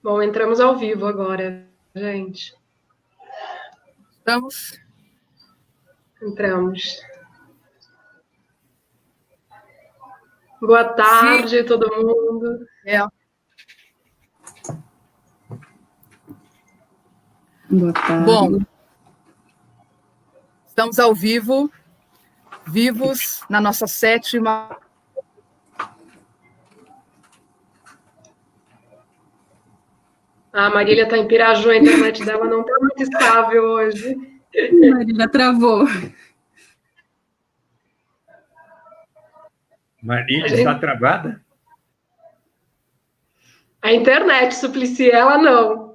Bom, entramos ao vivo agora, gente. Estamos? Entramos. Boa tarde, todo mundo. Boa tarde. Bom, estamos ao vivo, vivos na nossa 7ª... A Marília está em Piraju, a internet dela não está muito estável hoje. Marília travou. Marília está travada? A internet, Suplicy, ela não.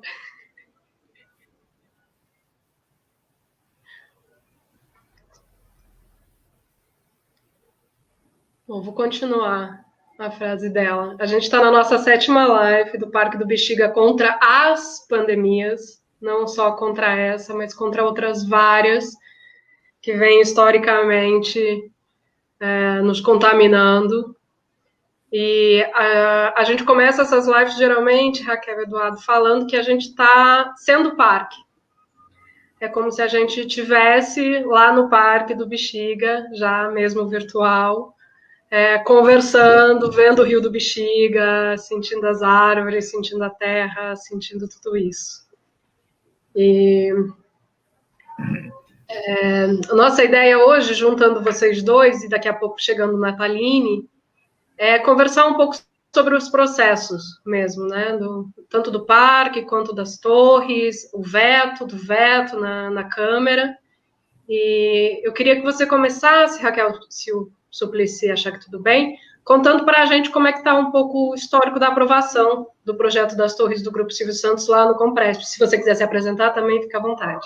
Bom, vou continuar a frase dela. A gente está na nossa 7ª live do Parque do Bexiga contra as pandemias, não só contra essa, mas contra outras várias que vêm historicamente nos contaminando. E a gente começa essas lives geralmente, Raquel, Eduardo, falando que a gente está sendo parque. É como se a gente estivesse lá no Parque do Bexiga, já mesmo virtual, conversando, vendo o Rio do Bexiga, sentindo as árvores, sentindo a terra, sentindo tudo isso. E a nossa ideia hoje, juntando vocês dois, e daqui a pouco chegando Nataline, é conversar um pouco sobre os processos mesmo, né? Tanto do parque quanto das torres, o veto, do veto na Câmara. E eu queria que você começasse, Raquel, se o Suplicy achar que tudo bem, contando para a gente como é que está um pouco o histórico da aprovação do projeto das torres do Grupo Silvio Santos lá no Compresp. Se você quiser se apresentar também, fica à vontade.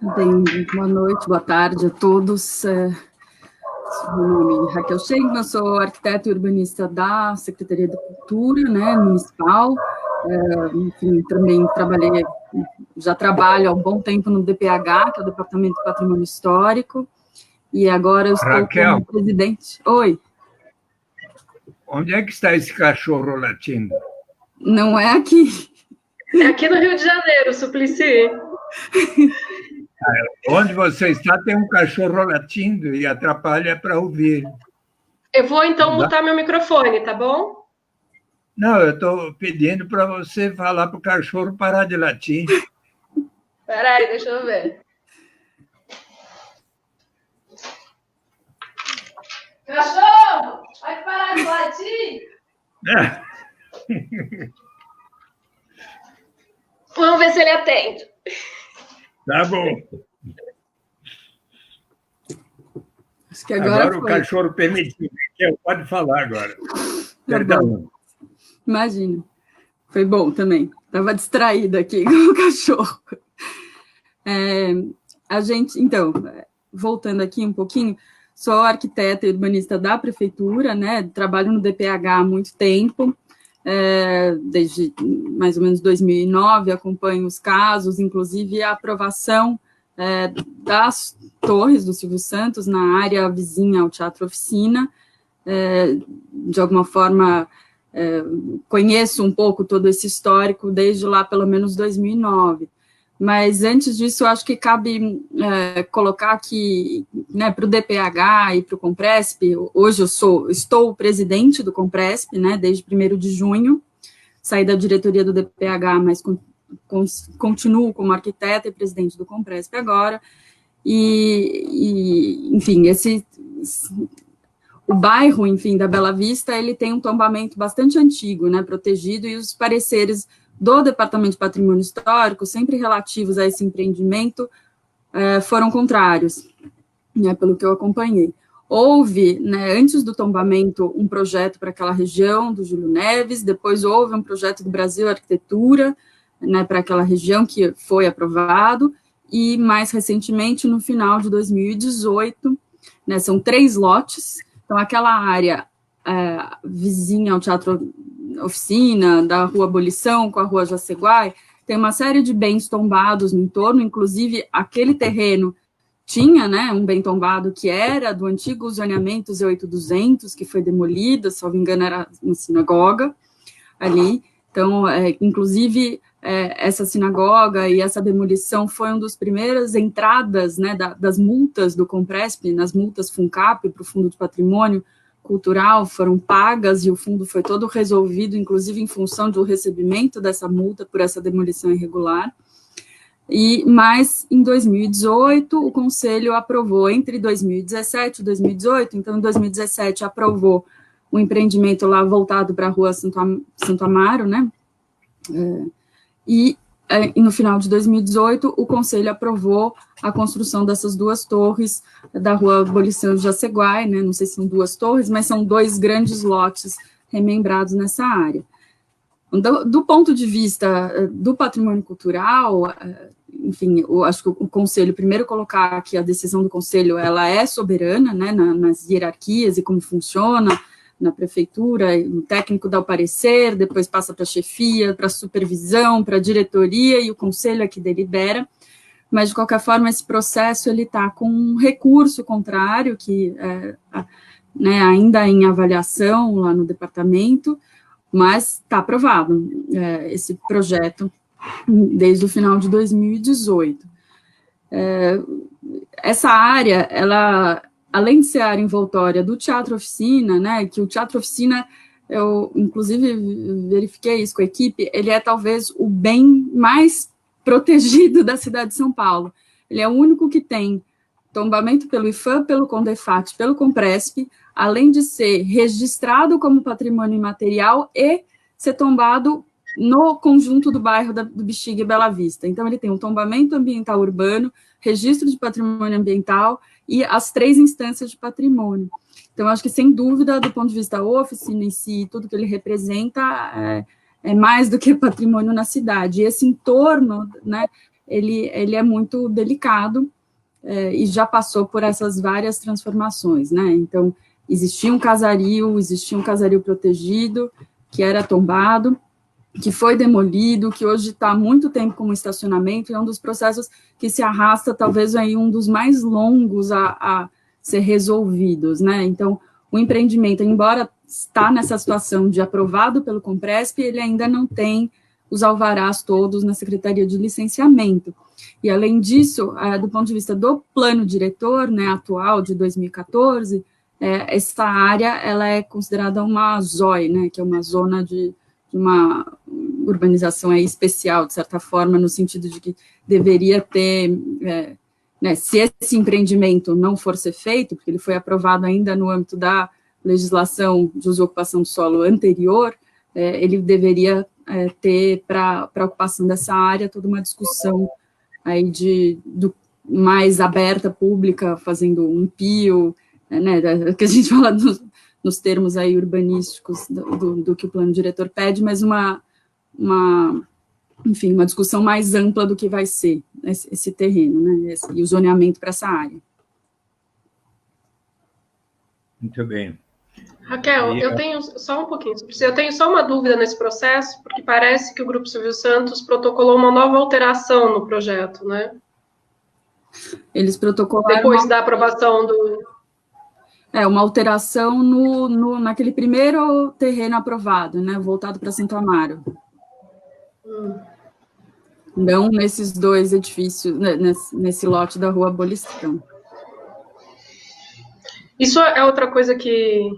Bem, boa noite, boa tarde a todos. Meu nome é Raquel Schenckmann, sou arquiteta e urbanista da Secretaria da Cultura, né, municipal. Enfim, também já trabalho há um bom tempo no DPH, que é o Departamento de Patrimônio Histórico, e agora eu estou Raquel, como presidente. Oi. Onde é que está esse cachorro latindo? Não é aqui. É aqui no Rio de Janeiro, Suplicy. Onde você está tem um cachorro latindo e atrapalha para ouvir. Eu vou, então, mutar meu microfone, tá bom? Não, eu estou pedindo para você falar para o cachorro parar de latir. Espera aí, deixa eu ver. Cachorro, vai parar de latir? Vamos ver se ele atende. Tá bom. Acho que agora o cachorro permitiu. Pode falar agora. Perdão. Imagina. Foi bom também. Estava distraída aqui com o cachorro. Então, voltando aqui um pouquinho, sou arquiteta e urbanista da prefeitura, né? Trabalho no DPH há muito tempo. Desde mais ou menos 2009, acompanho os casos, inclusive a aprovação das torres do Silvio Santos na área vizinha ao Teatro Oficina. De alguma forma, conheço um pouco todo esse histórico desde lá, pelo menos 2009. Mas antes disso, eu acho que cabe colocar aqui, né, para o DPH e para o Compresp. Hoje estou presidente do Compresp, né, desde 1º de junho, saí da diretoria do DPH, mas continuo como arquiteta e presidente do Compresp agora. Enfim, o bairro, enfim, da Bela Vista, ele tem um tombamento bastante antigo, né, protegido, e os pareceres do Departamento de Patrimônio Histórico, sempre relativos a esse empreendimento, foram contrários, né, pelo que eu acompanhei. Houve, né, antes do tombamento, um projeto para aquela região do Júlio Neves, depois houve um projeto do Brasil Arquitetura, né, para aquela região que foi aprovado, e mais recentemente, no final de 2018, né, são 3 lotes, então aquela área vizinha ao Teatro Oficina, da Rua Abolição com a Rua Jaceguai, tem uma série de bens tombados no entorno, inclusive aquele terreno tinha, né, um bem tombado que era do antigo zoneamento Z8200, que foi demolido, se não me engano era uma sinagoga ali, Então, inclusive, essa sinagoga e essa demolição foi uma das primeiras entradas, né, das multas do Compresp, nas multas FUNCAP para o Fundo de Patrimônio Cultural, foram pagas e o fundo foi todo resolvido, inclusive em função do recebimento dessa multa por essa demolição irregular. Mas em 2018, o Conselho aprovou, entre 2017 e 2018, então em 2017 aprovou um empreendimento lá voltado para a Rua Santo Amaro, né? E no final de 2018, o Conselho aprovou a construção dessas duas torres da Rua Abolição de Jaceguai, né? Não sei se são duas torres, mas são 2 grandes lotes remembrados nessa área. Do ponto de vista do patrimônio cultural, enfim, acho que o Conselho, primeiro colocar aqui a decisão do Conselho, ela é soberana, né, nas hierarquias e como funciona, na prefeitura, o técnico dá o parecer, depois passa para a chefia, para a supervisão, para a diretoria, e o Conselho é que delibera, mas, de qualquer forma, esse processo ele está com um recurso contrário, que né, ainda em avaliação lá no departamento, mas está aprovado esse projeto desde o final de 2018. Essa área, ela, além de ser a área envoltória do Teatro Oficina, né, que o Teatro Oficina, eu, inclusive, verifiquei isso com a equipe, ele é talvez o bem mais protegido da cidade de São Paulo. Ele é o único que tem tombamento pelo IFAM, pelo CONDEFAT, pelo Compresp, além de ser registrado como patrimônio imaterial e ser tombado no conjunto do bairro do Bexiga e Bela Vista. Então, ele tem um tombamento ambiental urbano, registro de patrimônio ambiental e as 3 instâncias de patrimônio. Então, acho que, sem dúvida, do ponto de vista da oficina em si, tudo que ele representa é mais do que patrimônio na cidade. E esse entorno, né, ele é muito delicado e já passou por essas várias transformações, né? Então, existia um casario protegido, que era tombado, que foi demolido, que hoje está há muito tempo como estacionamento, e é um dos processos que se arrasta, talvez, aí um dos mais longos a ser resolvidos, né? Então, o empreendimento, embora está nessa situação de aprovado pelo Compresp, ele ainda não tem os alvarás todos na Secretaria de Licenciamento. E, além disso, do ponto de vista do plano diretor, né, atual, de 2014, essa área ela é considerada uma ZOI, né, que é uma zona de uma urbanização aí especial, de certa forma, no sentido de que deveria ter, né, se esse empreendimento não for ser feito, porque ele foi aprovado ainda no âmbito da legislação de uso e ocupação do solo anterior, ele deveria ter para a ocupação dessa área toda uma discussão aí mais aberta, pública, fazendo um pio, né, que a gente fala nos termos aí urbanísticos do que o plano diretor pede, mas enfim, uma discussão mais ampla do que vai ser esse terreno, né, e o zoneamento para essa área. Muito bem. Raquel, eu tenho só um pouquinho, eu tenho só uma dúvida nesse processo, porque parece que o Grupo Silvio Santos protocolou uma nova alteração no projeto, né? Eles protocolaram... Depois da aprovação do... uma alteração naquele primeiro terreno aprovado, né, voltado para Santo Amaro. Não nesses 2 edifícios, né, nesse lote da Rua Abolição. Isso é outra coisa que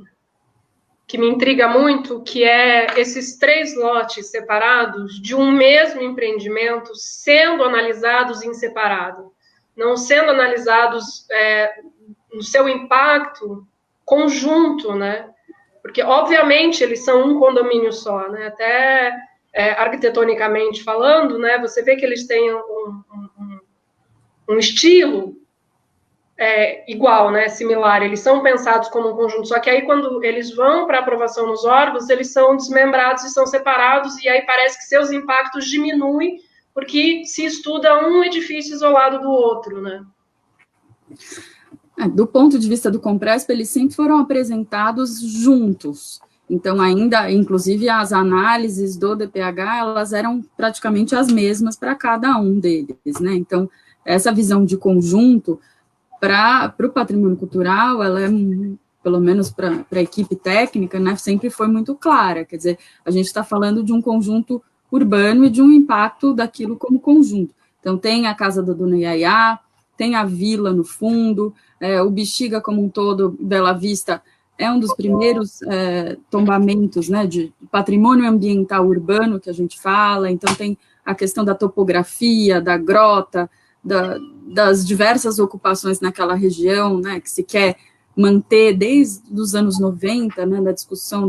me intriga muito, que é esses 3 lotes separados de um mesmo empreendimento sendo analisados em separado, não sendo analisados no seu impacto conjunto, né? Porque, obviamente, eles são um condomínio só, né? Até arquitetonicamente falando, né? Você vê que eles têm um estilo igual, né? Similar. Eles são pensados como um conjunto. Só que aí, quando eles vão para aprovação nos órgãos, eles são desmembrados e são separados, e aí parece que seus impactos diminuem, porque se estuda um edifício isolado do outro, né? Do ponto de vista do Compresp, eles sempre foram apresentados juntos. Então, ainda, inclusive, as análises do DPH, elas eram praticamente as mesmas para cada um deles, né? Então, essa visão de conjunto, para o patrimônio cultural, ela é pelo menos para a equipe técnica, né, sempre foi muito clara. Quer dizer, a gente está falando de um conjunto urbano e de um impacto daquilo como conjunto. Então, tem a casa da Dona Yayá, tem a vila no fundo, o Bexiga como um todo, Bela Vista, é um dos primeiros tombamentos, né, de patrimônio ambiental urbano que a gente fala. Então, tem a questão da topografia, da grota, das diversas ocupações naquela região, né, que se quer manter desde os anos 90, né, da discussão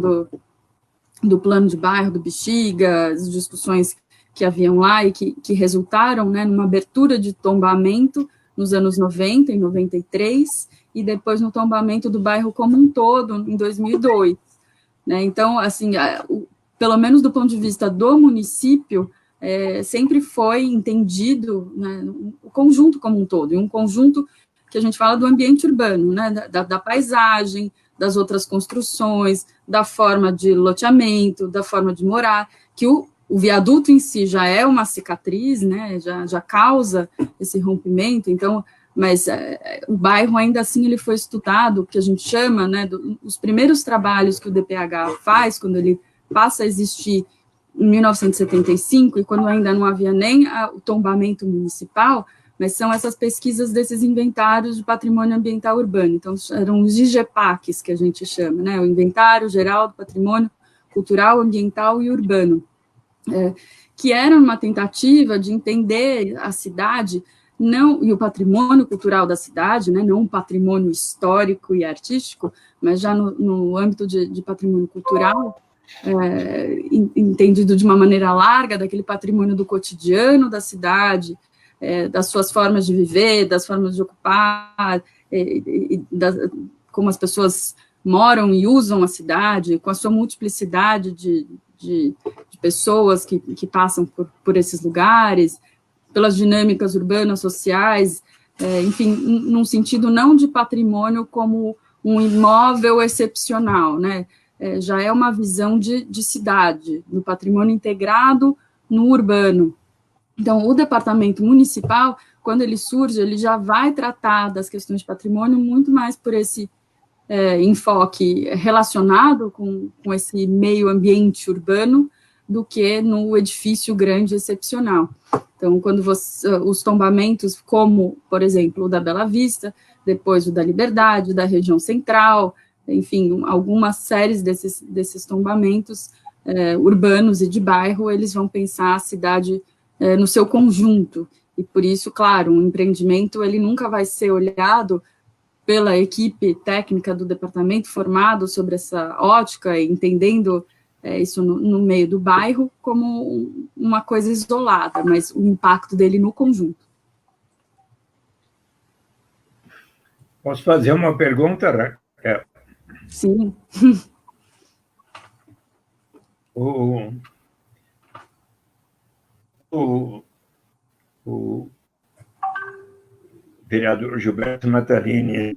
do plano de bairro do Bexiga, as discussões que haviam lá e que resultaram, né, numa abertura de tombamento nos anos 90, em 93, e depois no tombamento do bairro como um todo, em 2002. Né? Então, assim, pelo menos do ponto de vista do município, sempre foi entendido, né, o conjunto como um todo, e um conjunto que a gente fala do ambiente urbano, né, da paisagem, das outras construções, da forma de loteamento, da forma de morar, que o viaduto em si já é uma cicatriz, né, já causa esse rompimento, então, mas o bairro ainda assim ele foi estudado, o que a gente chama, né, os primeiros trabalhos que o DPH faz, quando ele passa a existir em 1975, e quando ainda não havia nem o tombamento municipal, mas são essas pesquisas desses inventários de patrimônio ambiental urbano. Então, eram os IGPACs, que a gente chama, né? O Inventário Geral do Patrimônio Cultural, Ambiental e Urbano, que era uma tentativa de entender a cidade, não, e o patrimônio cultural da cidade, né, não um patrimônio histórico e artístico, mas já no âmbito de patrimônio cultural, entendido de uma maneira larga, daquele patrimônio do cotidiano da cidade, das suas formas de viver, das formas de ocupar, como as pessoas moram e usam a cidade, com a sua multiplicidade de pessoas que passam por esses lugares, pelas dinâmicas urbanas, sociais, enfim, num sentido não de patrimônio como um imóvel excepcional, né? Já é uma visão de cidade, do patrimônio integrado no urbano. Então, o departamento municipal, quando ele surge, ele já vai tratar das questões de patrimônio muito mais por esse enfoque relacionado com esse meio ambiente urbano do que no edifício grande excepcional. Então, quando os tombamentos, como, por exemplo, o da Bela Vista, depois o da Liberdade, da região central, enfim, algumas séries desses tombamentos urbanos e de bairro, eles vão pensar a cidade no seu conjunto, e por isso, claro, um empreendimento, ele nunca vai ser olhado pela equipe técnica do departamento formado sobre essa ótica, entendendo isso no meio do bairro como uma coisa isolada, mas o impacto dele no conjunto. Posso fazer uma pergunta, Raquel? Sim. O vereador Gilberto Natalini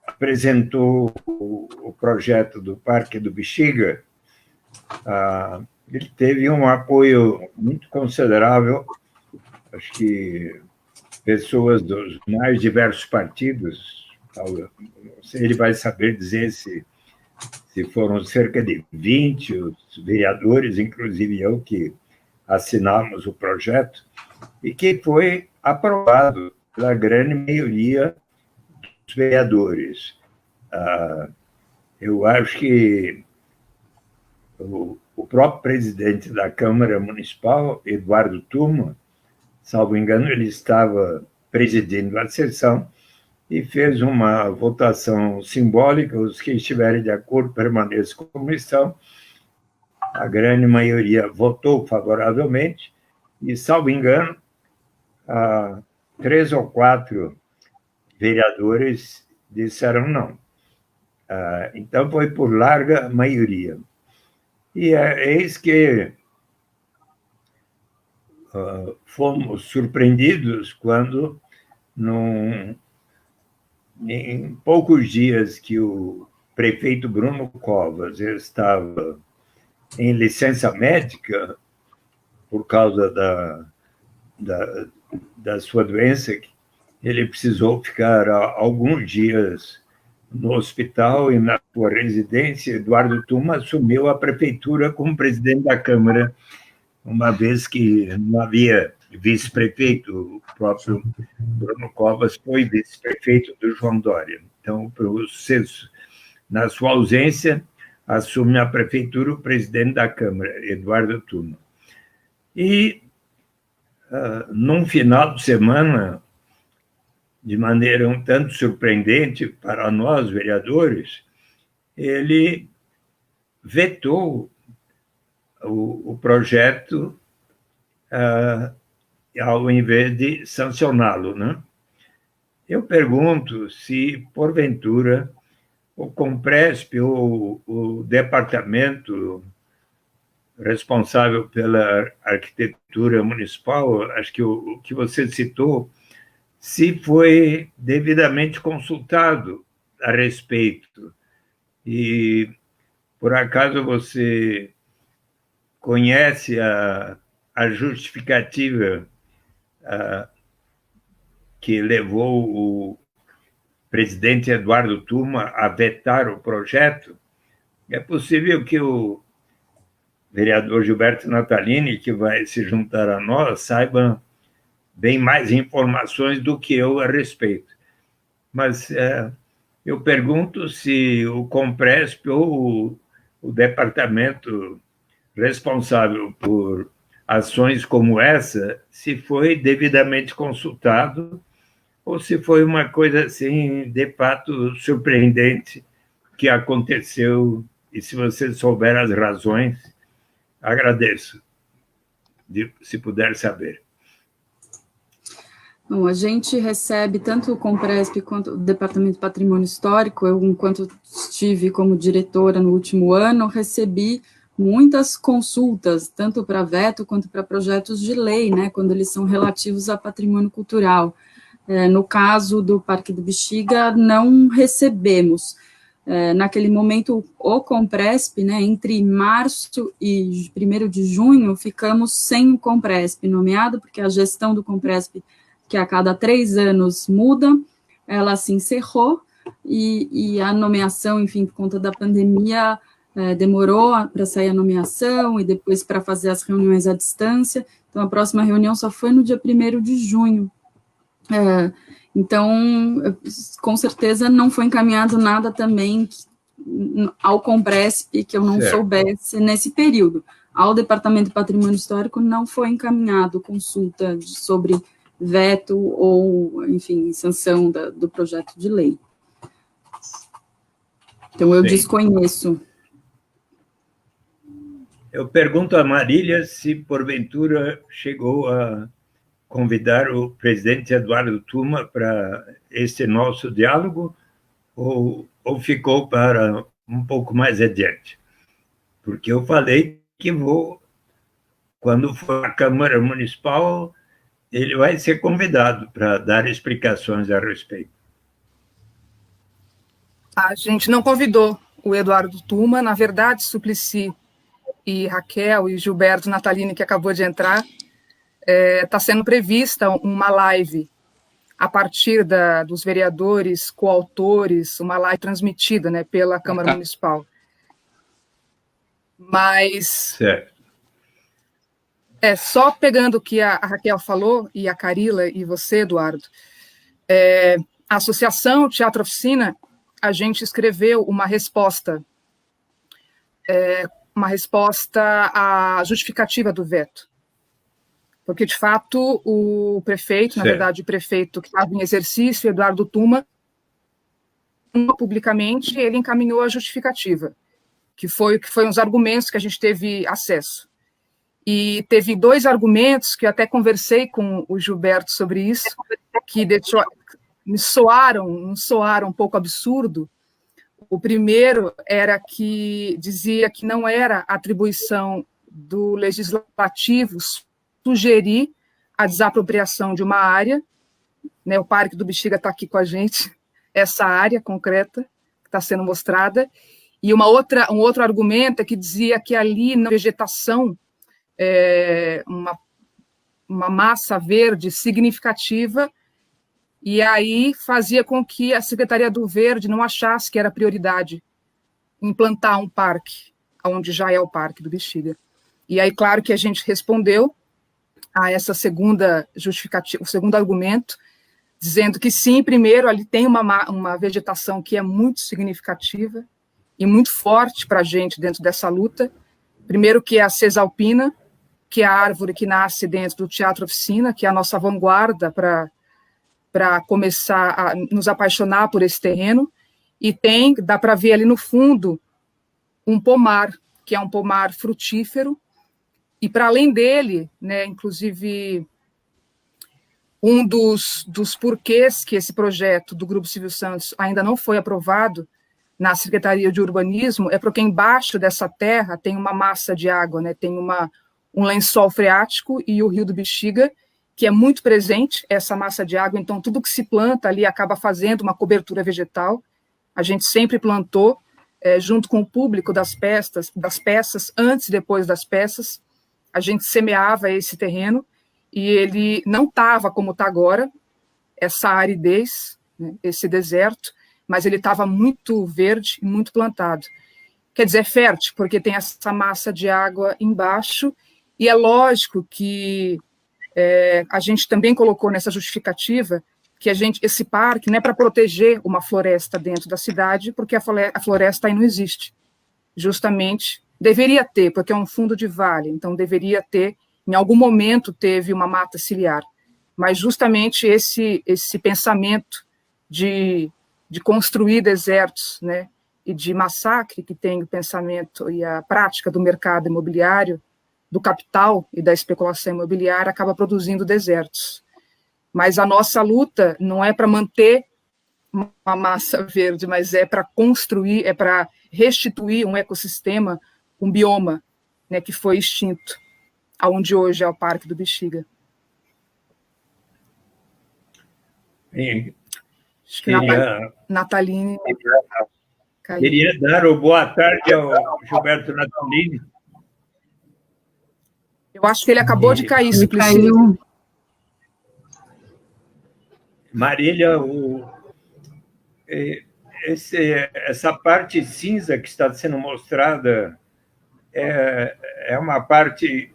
apresentou o projeto do Parque do Bexiga. Ele teve um apoio muito considerável, acho que pessoas dos mais diversos partidos, não sei, ele vai saber dizer se foram cerca de 20 os vereadores, inclusive eu, que assinamos o projeto, e que foi aprovado pela grande maioria dos vereadores. Eu acho que o próprio presidente da Câmara Municipal, Eduardo Turma, salvo engano, ele estava presidindo a sessão e fez uma votação simbólica. Os que estiverem de acordo permaneçam como estão. A grande maioria votou favoravelmente e, salvo engano, 3 ou 4 vereadores disseram não. Então, foi por larga maioria. E eis que fomos surpreendidos quando, em poucos dias que o prefeito Bruno Covas estava em licença médica por causa da sua doença, ele precisou ficar alguns dias no hospital e na sua residência, Eduardo Tuma assumiu a prefeitura como presidente da Câmara, uma vez que não havia vice-prefeito, o próprio Bruno Covas foi vice-prefeito do João Dória. Então, na sua ausência, assume a prefeitura o presidente da Câmara, Eduardo Tuma. E, num final de semana, de maneira um tanto surpreendente para nós, vereadores, ele vetou o projeto ao invés de sancioná-lo, né? Eu pergunto se, porventura, o Compresp ou o departamento responsável pela arquitetura municipal, acho que o que você citou, se foi devidamente consultado a respeito. E, por acaso, você conhece a justificativa que levou o presidente Eduardo Tuma a vetar o projeto? É possível que o vereador Gilberto Natalini, que vai se juntar a nós, saiba bem mais informações do que eu a respeito. Mas eu pergunto se o Compresp ou o departamento responsável por ações como essa, se foi devidamente consultado ou se foi uma coisa assim, de fato, surpreendente que aconteceu, e se você souber as razões, agradeço, se puder saber. Bom, a gente recebe tanto o Compresp quanto o Departamento de Patrimônio Histórico. Eu, enquanto estive como diretora no último ano, recebi muitas consultas, tanto para veto quanto para projetos de lei, né, quando eles são relativos a patrimônio cultural. No caso do Parque do Bexiga, não recebemos. Naquele momento, o Compresp, né, entre março e 1º de junho, ficamos sem o Compresp nomeado, porque a gestão do Compresp, que a cada 3 anos muda, ela se encerrou, e a nomeação, enfim, por conta da pandemia, demorou para sair a nomeação, e depois para fazer as reuniões à distância. Então, a próxima reunião só foi no dia 1º de junho. Então, com certeza não foi encaminhado nada também ao Compresp que eu não soubesse nesse período. Ao Departamento de Patrimônio Histórico não foi encaminhado consulta sobre veto ou, enfim, sanção do projeto de lei. Então, eu desconheço. Eu pergunto a Marília se, porventura, chegou a convidar o presidente Eduardo Tuma para este nosso diálogo ou ficou para um pouco mais adiante? Porque eu falei que quando for à Câmara Municipal, ele vai ser convidado para dar explicações a respeito. A gente não convidou o Eduardo Tuma, na verdade, Suplicy e Raquel e Gilberto Natalini, que acabou de entrar, está sendo prevista uma live a partir dos vereadores coautores, uma live transmitida, né, pela Câmara Municipal. Mas, certo. Só pegando o que a Raquel falou, e a Carila, e você, Eduardo, a Associação Teatro Oficina, a gente escreveu uma resposta à justificativa do veto. Porque, de fato, o prefeito, na verdade, o prefeito que estava em exercício, Eduardo Tuma, publicamente, ele encaminhou a justificativa, que foi os argumentos que a gente teve acesso. E teve 2 argumentos que eu até conversei com o Gilberto sobre isso, que me soaram um pouco absurdo. O primeiro era que dizia que não era atribuição do legislativo sugerir a desapropriação de uma área, né, o Parque do Bexiga está aqui com a gente, essa área concreta que está sendo mostrada, e um outro argumento é que dizia que ali na vegetação, uma massa verde significativa, E aí fazia com que a Secretaria do Verde não achasse que era prioridade implantar um parque, onde já é o Parque do Bexiga. E aí, claro que a gente respondeu a essa segunda justificativa, o segundo argumento, dizendo que sim, primeiro, ali tem uma vegetação que é muito significativa e muito forte para a gente dentro dessa luta. Primeiro que é a cesalpina, que é a árvore que nasce dentro do Teatro Oficina, que é a nossa vanguarda para começar a nos apaixonar por esse terreno, e dá para ver ali no fundo um pomar, que é um pomar frutífero, e para além dele, né, inclusive, um dos porquês que esse projeto do Grupo Silvio Santos ainda não foi aprovado na Secretaria de Urbanismo é porque embaixo dessa terra tem uma massa de água, né, tem um lençol freático e o Rio do Bexiga, que é muito presente, essa massa de água, então tudo que se planta ali acaba fazendo uma cobertura vegetal. A gente sempre plantou, junto com o público das peças, antes e depois das peças, a gente semeava esse terreno, e ele não estava como está agora, essa aridez, né, esse deserto, mas ele estava muito verde e muito plantado. Quer dizer, é fértil, porque tem essa massa de água embaixo, e é lógico que a gente também colocou nessa justificativa que esse parque não é para proteger uma floresta dentro da cidade, porque a floresta aí não existe. Justamente, deveria ter, porque é um fundo de vale, então deveria ter, em algum momento teve uma mata ciliar, mas justamente esse pensamento de construir desertos, né, e de massacre que tem o pensamento e a prática do mercado imobiliário, do capital e da especulação imobiliária, acaba produzindo desertos. Mas a nossa luta não é para manter uma massa verde, mas é para construir, é para restituir um ecossistema, um bioma, né, que foi extinto, aonde hoje é o Parque do Bexiga. Nataline. Queria dar o boa tarde ao Gilberto Natalini. Eu acho que ele acabou de cair, Suplicy. Marília, essa parte cinza que está sendo mostrada é uma parte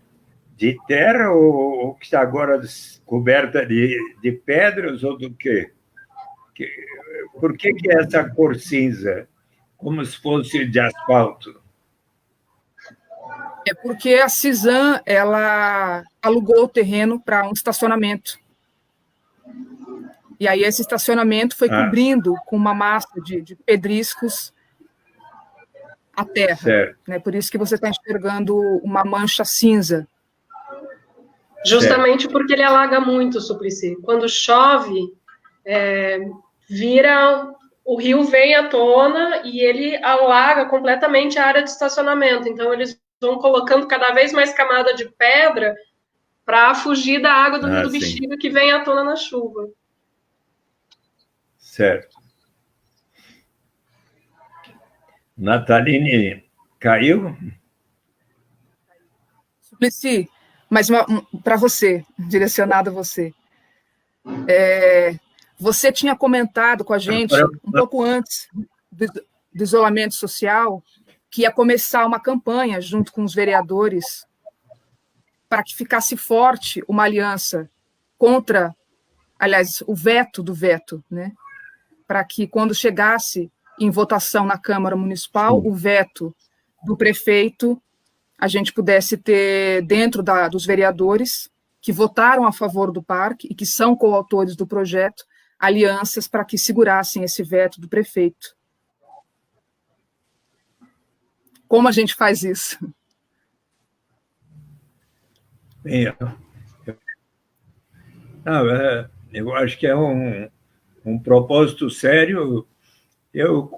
de terra ou que está agora coberta de pedras ou do quê? Por que é essa cor cinza? Como se fosse de asfalto? É porque a Cisan, ela alugou o terreno para um estacionamento. E aí esse estacionamento foi cobrindo com uma massa de pedriscos a terra. Certo. Né? Por isso que você está enxergando uma mancha cinza. Justamente porque ele alaga muito, Suplicy. Quando chove, o rio vem à tona e ele alaga completamente a área de estacionamento. Então, eles vão colocando cada vez mais camada de pedra para fugir da água do Rio do Bexiga que vem à tona na chuva. Certo. Nataline caiu? Suplicy, mas para você, direcionado a você. Você tinha comentado com a gente, um pouco antes do isolamento social, que ia começar uma campanha junto com os vereadores para que ficasse forte uma aliança contra, aliás, o veto do veto, né? Para que, quando chegasse em votação na Câmara Municipal, o veto do prefeito, a gente pudesse ter, dentro dos vereadores que votaram a favor do parque e que são coautores do projeto, alianças para que segurassem esse veto do prefeito. Como a gente faz isso? Eu acho que é um propósito sério. Eu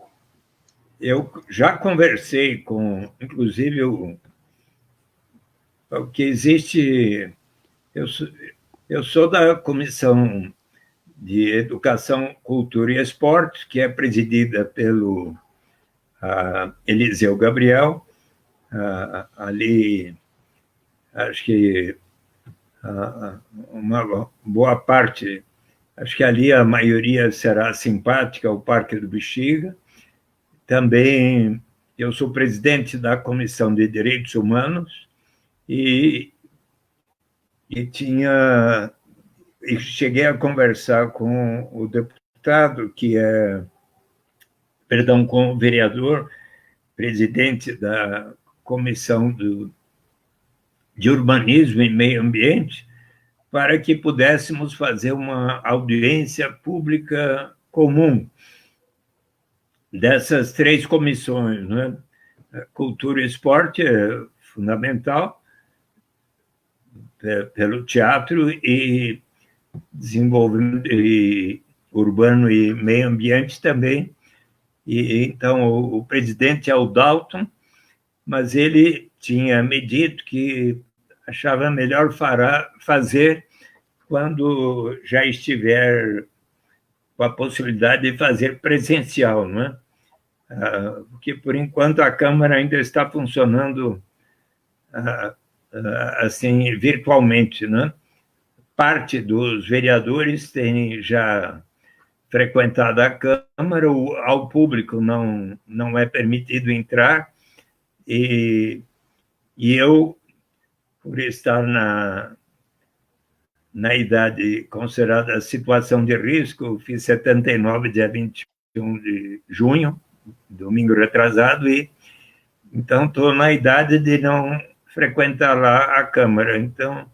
já conversei com, inclusive, o que existe. Eu sou da Comissão de Educação, Cultura e Esporte, que é presidida pelo Eliseu Gabriel. Ali, acho que uma boa parte Acho que ali a maioria será simpática ao Parque do Bexiga. Também eu sou presidente da Comissão de Direitos Humanos e cheguei a conversar com o deputado, com o vereador, presidente da Comissão de Urbanismo e Meio Ambiente, para que pudéssemos fazer uma audiência pública comum dessas 3 comissões, né? Cultura e esporte é fundamental, pelo teatro, e desenvolvimento urbano e meio ambiente também. E então o presidente é o Dalton, mas ele tinha me dito que achava melhor fazer quando já estiver com a possibilidade de fazer presencial, não é? Porque, por enquanto, a Câmara ainda está funcionando assim, virtualmente, né? Parte dos vereadores tem já frequentado a Câmara, ao público não é permitido entrar, e eu, por estar na idade considerada situação de risco, fiz 79, dia 21 de junho, domingo retrasado, e então estou na idade de não frequentar lá a Câmara. Então,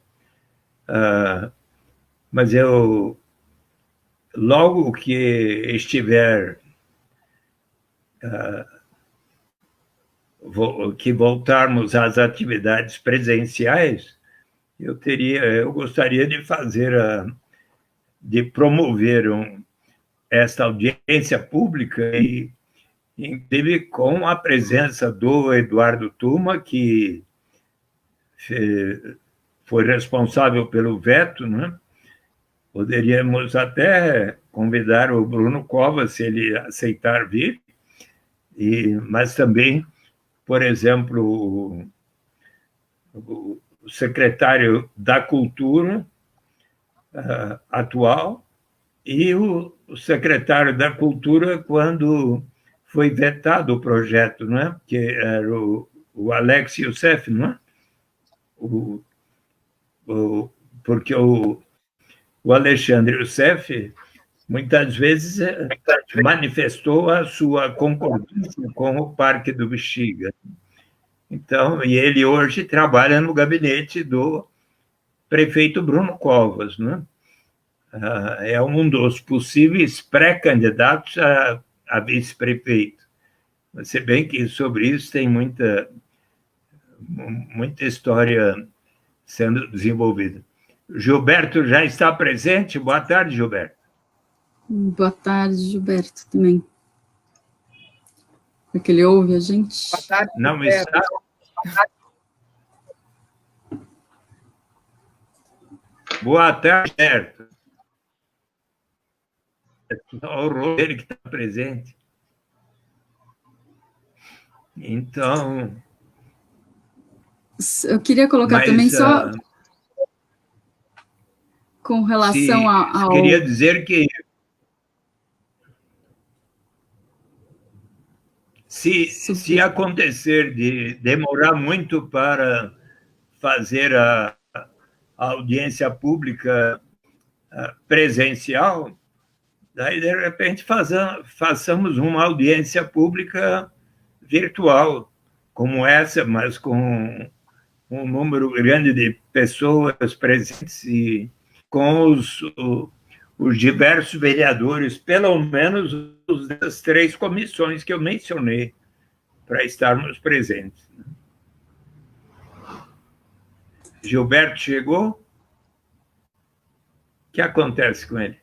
mas logo que estiver que voltarmos às atividades presenciais, eu gostaria de promover esta audiência pública, e inclusive com a presença do Eduardo Tuma, que foi responsável pelo veto, né? Poderíamos até convidar o Bruno Covas, se ele aceitar vir, mas também, por exemplo, o secretário da Cultura atual e o secretário da Cultura quando foi vetado o projeto, não é? Que era o Alex Youssef, não é? Porque o Alexandre Youssef muitas vezes manifestou a sua concordância com o Parque do Bexiga. Então, e ele hoje trabalha no gabinete do prefeito Bruno Covas, né? É um dos possíveis pré-candidatos a vice-prefeito. Se bem que sobre isso tem muita história sendo desenvolvida. Gilberto já está presente? Boa tarde, Gilberto. Boa tarde, Gilberto, também. Porque ele ouve a gente. Boa tarde, não está. Boa tarde, Gilberto. É só o Roger que está presente. Então... Eu queria colocar também só... com relação ao... Queria dizer que se acontecer de demorar muito para fazer a audiência pública presencial, daí, de repente, façamos uma audiência pública virtual, como essa, mas com um número grande de pessoas presentes e com os diversos vereadores, pelo menos das 3 comissões que eu mencionei, para estarmos presentes. Gilberto chegou? O que acontece com ele?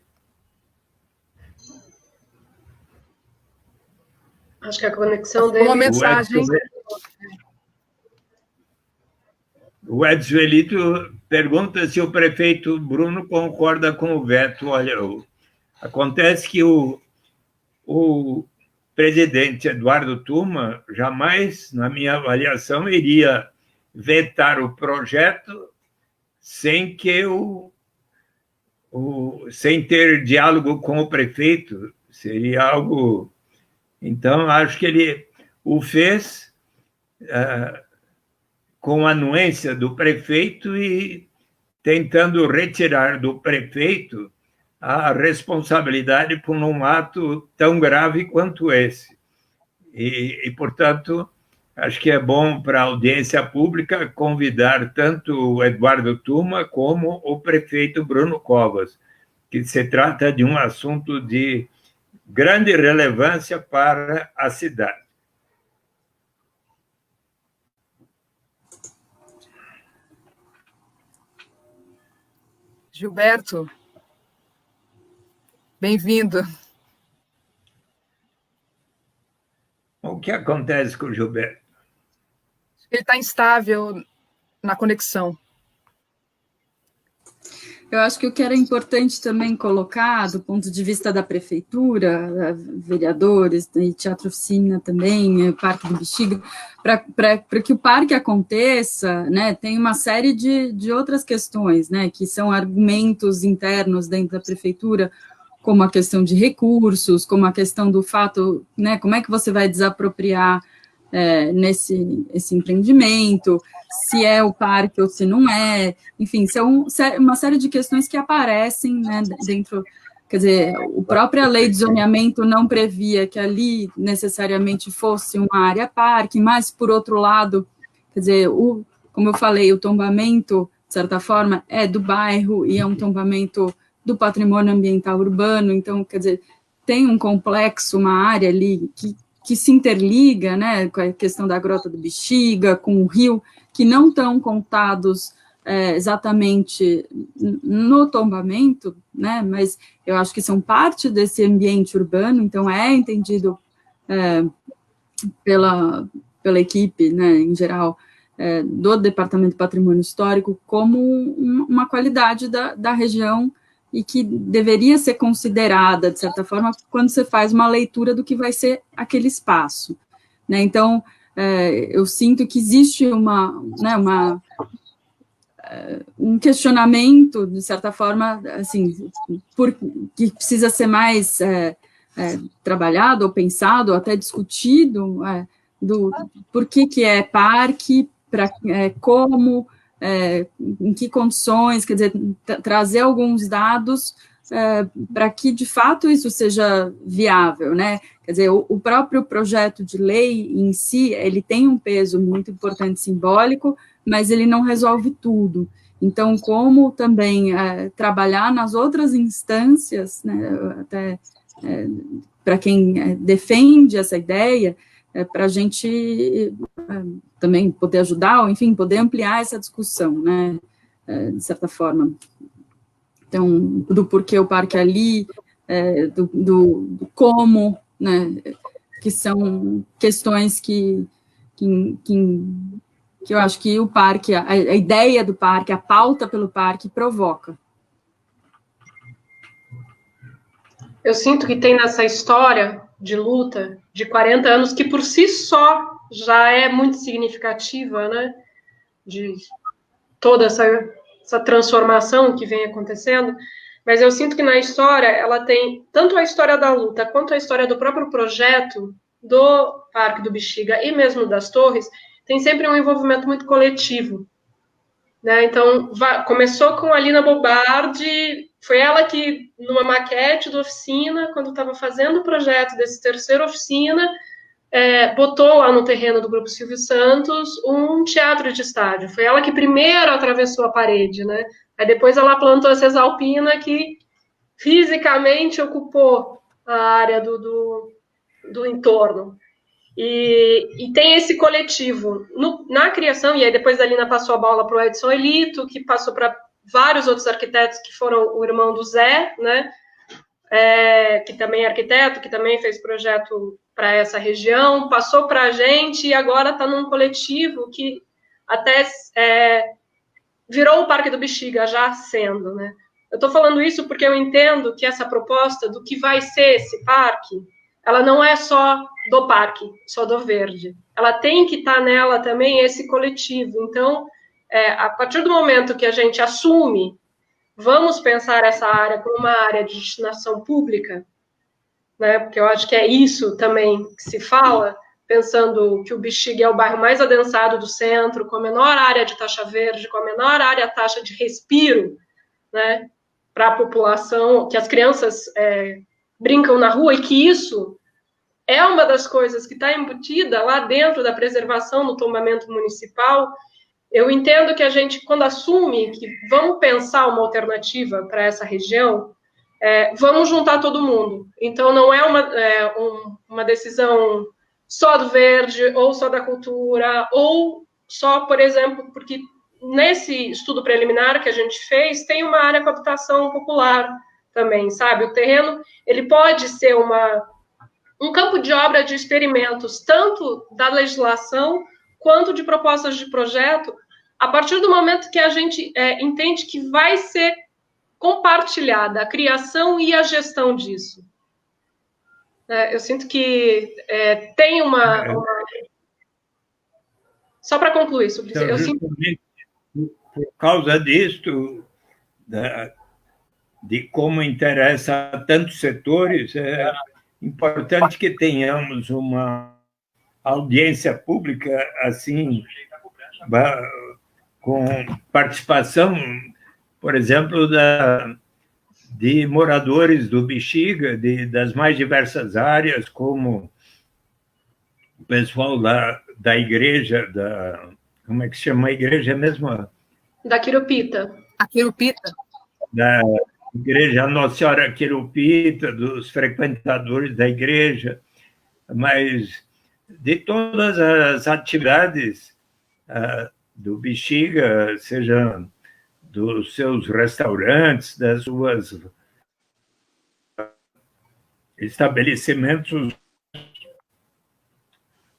Acho que a conexão dele... Uma mensagem... O Edson Elito pergunta se o prefeito Bruno concorda com o veto. Olha, acontece que o presidente Eduardo Tuma jamais, na minha avaliação, iria vetar o projeto sem que o sem ter diálogo com o prefeito, seria algo... Então, acho que ele o fez com a anuência do prefeito e tentando retirar do prefeito a responsabilidade por um ato tão grave quanto esse. E, portanto, acho que é bom para a audiência pública convidar tanto o Eduardo Tuma como o prefeito Bruno Covas, que se trata de um assunto de grande relevância para a cidade. Gilberto, bem-vindo. O que acontece com o Gilberto? Ele está instável na conexão. Eu acho que o que era importante também colocar, do ponto de vista da prefeitura, vereadores, e Teatro Oficina também, Parque do Bexiga, para que o parque aconteça, né, tem uma série de outras questões, né, que são argumentos internos dentro da prefeitura, como a questão de recursos, como a questão do fato, né, como é que você vai desapropriar esse empreendimento, se é o parque ou se não é, enfim, são uma série de questões que aparecem, né, dentro, quer dizer, a própria lei de zoneamento não previa que ali necessariamente fosse uma área parque, mas, por outro lado, quer dizer, como eu falei, o tombamento, de certa forma, é do bairro e é um tombamento do patrimônio ambiental urbano, então, quer dizer, tem um complexo, uma área ali que se interliga, né, com a questão da Grota do Bexiga, com o rio, que não estão contados exatamente no tombamento, né, mas eu acho que são parte desse ambiente urbano, então é entendido pela equipe, né, em geral, do Departamento de Patrimônio Histórico, como uma qualidade da região e que deveria ser considerada, de certa forma, quando você faz uma leitura do que vai ser aquele espaço, né? Então, eu sinto que existe um questionamento, de certa forma, assim, que precisa ser mais trabalhado, ou pensado, ou até discutido, do por que é parque, como... em que condições, quer dizer, trazer alguns dados para que, de fato, isso seja viável, né? Quer dizer, o próprio projeto de lei em si, ele tem um peso muito importante simbólico, mas ele não resolve tudo. Então, como também trabalhar nas outras instâncias, né, até para quem defende essa ideia, para a gente também poder ajudar, ou enfim, poder ampliar essa discussão, né, de certa forma. Então, do porquê o parque ali, do como, né, que são questões que eu acho que o parque, a ideia do parque, a pauta pelo parque provoca. Eu sinto que tem nessa história de luta de 40 anos, que por si só já é muito significativa, né? De toda essa transformação que vem acontecendo, mas eu sinto que na história ela tem tanto a história da luta quanto a história do próprio projeto do Parque do Bexiga e mesmo das torres, tem sempre um envolvimento muito coletivo, né? Então, começou com a Lina Bobardi, foi ela que, numa maquete da oficina, quando estava fazendo o projeto desse terceiro oficina, botou lá no terreno do Grupo Silvio Santos um teatro de estádio. Foi ela que primeiro atravessou a parede, né? Aí depois ela plantou a Cesalpina, que fisicamente ocupou a área do entorno. E tem esse coletivo na criação, e aí depois a Lina passou a bola para o Edson Elito, que passou para vários outros arquitetos que foram o irmão do Zé, né? Que também é arquiteto, que também fez projeto para essa região, passou para a gente e agora está num coletivo que até virou o Parque do Bexiga, já sendo, né? Eu estou falando isso porque eu entendo que essa proposta do que vai ser esse parque, ela não é só do parque, só do verde. Ela tem que estar nela também esse coletivo. Então, a partir do momento que a gente assume vamos pensar essa área como uma área de destinação pública, né? Porque eu acho que é isso também que se fala, pensando que o Bexiga é o bairro mais adensado do centro, com a menor área de taxa verde, com a menor área taxa de respiro, né? Para a população, que as crianças brincam na rua, e que isso é uma das coisas que está embutida lá dentro da preservação do tombamento municipal. Eu entendo que a gente, quando assume que vamos pensar uma alternativa para essa região, vamos juntar todo mundo. Então, não é uma decisão só do verde, ou só da cultura, ou só, por exemplo, porque nesse estudo preliminar que a gente fez, tem uma área com habitação popular também, sabe? O terreno, ele pode ser um campo de obra de experimentos, tanto da legislação quanto de propostas de projeto, a partir do momento que a gente entende que vai ser compartilhada a criação e a gestão disso. Eu sinto que tem Só para concluir, então, eu sinto... Por causa disso, de como interessa a tantos setores, é importante que tenhamos uma audiência pública assim, com participação, por exemplo, de moradores do Bexiga, das mais diversas áreas, como o pessoal da igreja, como é que se chama a igreja mesmo? Da Quirupita. A Quirupita. Da igreja Nossa Senhora Quirupita, dos frequentadores da igreja, mas de todas as atividades do Bexiga, seja dos seus restaurantes, das suas estabelecimentos,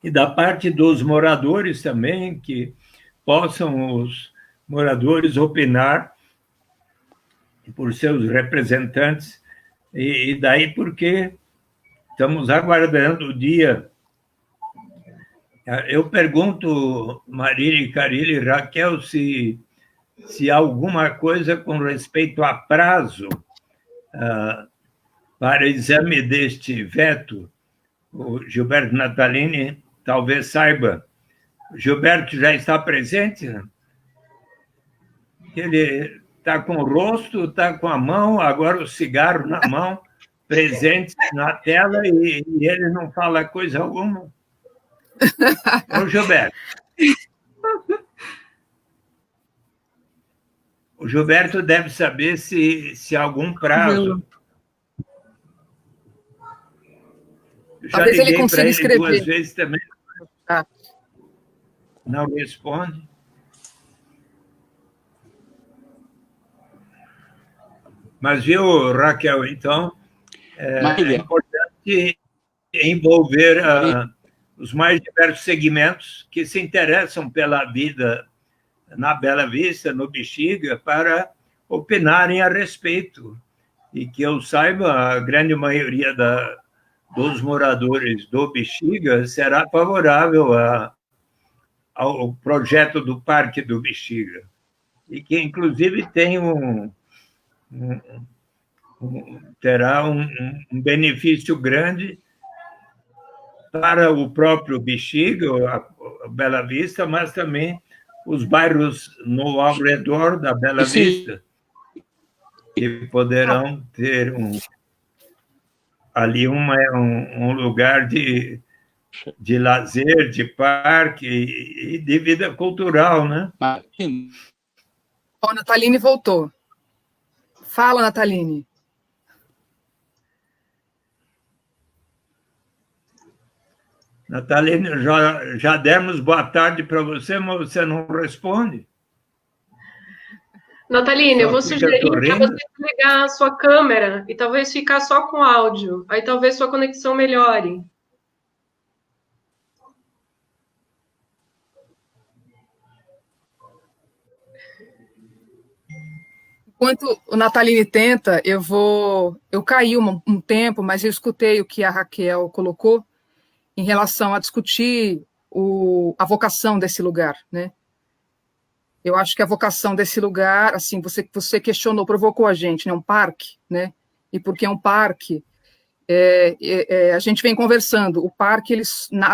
e da parte dos moradores também, que possam os moradores opinar por seus representantes, e daí porque estamos aguardando o dia. Eu pergunto, Marília, Carília e Raquel, se há alguma coisa com respeito a prazo para exame deste veto. O Gilberto Natalini talvez saiba. O Gilberto já está presente? Ele está com o rosto, está com a mão, agora o cigarro na mão, presente na tela, e ele não fala coisa alguma. Ô, Gilberto. O Gilberto deve saber se há algum prazo. Eu já talvez ele consiga escrever 2 vezes também. Não responde. Mas, viu, Raquel, então, é importante envolver os mais diversos segmentos que se interessam pela vida na Bela Vista, no Bexiga, para opinarem a respeito. E que eu saiba, a grande maioria dos moradores do Bexiga será favorável ao projeto do Parque do Bexiga. E que, inclusive, tem terá um benefício grande para o próprio Bexiga, a Bela Vista, mas também os bairros ao redor da Bela Vista, que poderão ter ali um lugar de lazer, de parque e de vida cultural, né? Ó, Natalini voltou. Fala, Natalini. Natalini, já demos boa tarde para você, mas você não responde. Natalini, eu vou sugerir para você ligar a sua câmera e talvez ficar só com áudio. Aí talvez sua conexão melhore. Enquanto o Natalini tenta, eu caí um tempo, mas eu escutei o que a Raquel colocou em relação a discutir a vocação desse lugar, né? Eu acho que a vocação desse lugar, assim, você questionou, provocou a gente, né? Um parque, né? E por que é um parque? A gente vem conversando. O parque ele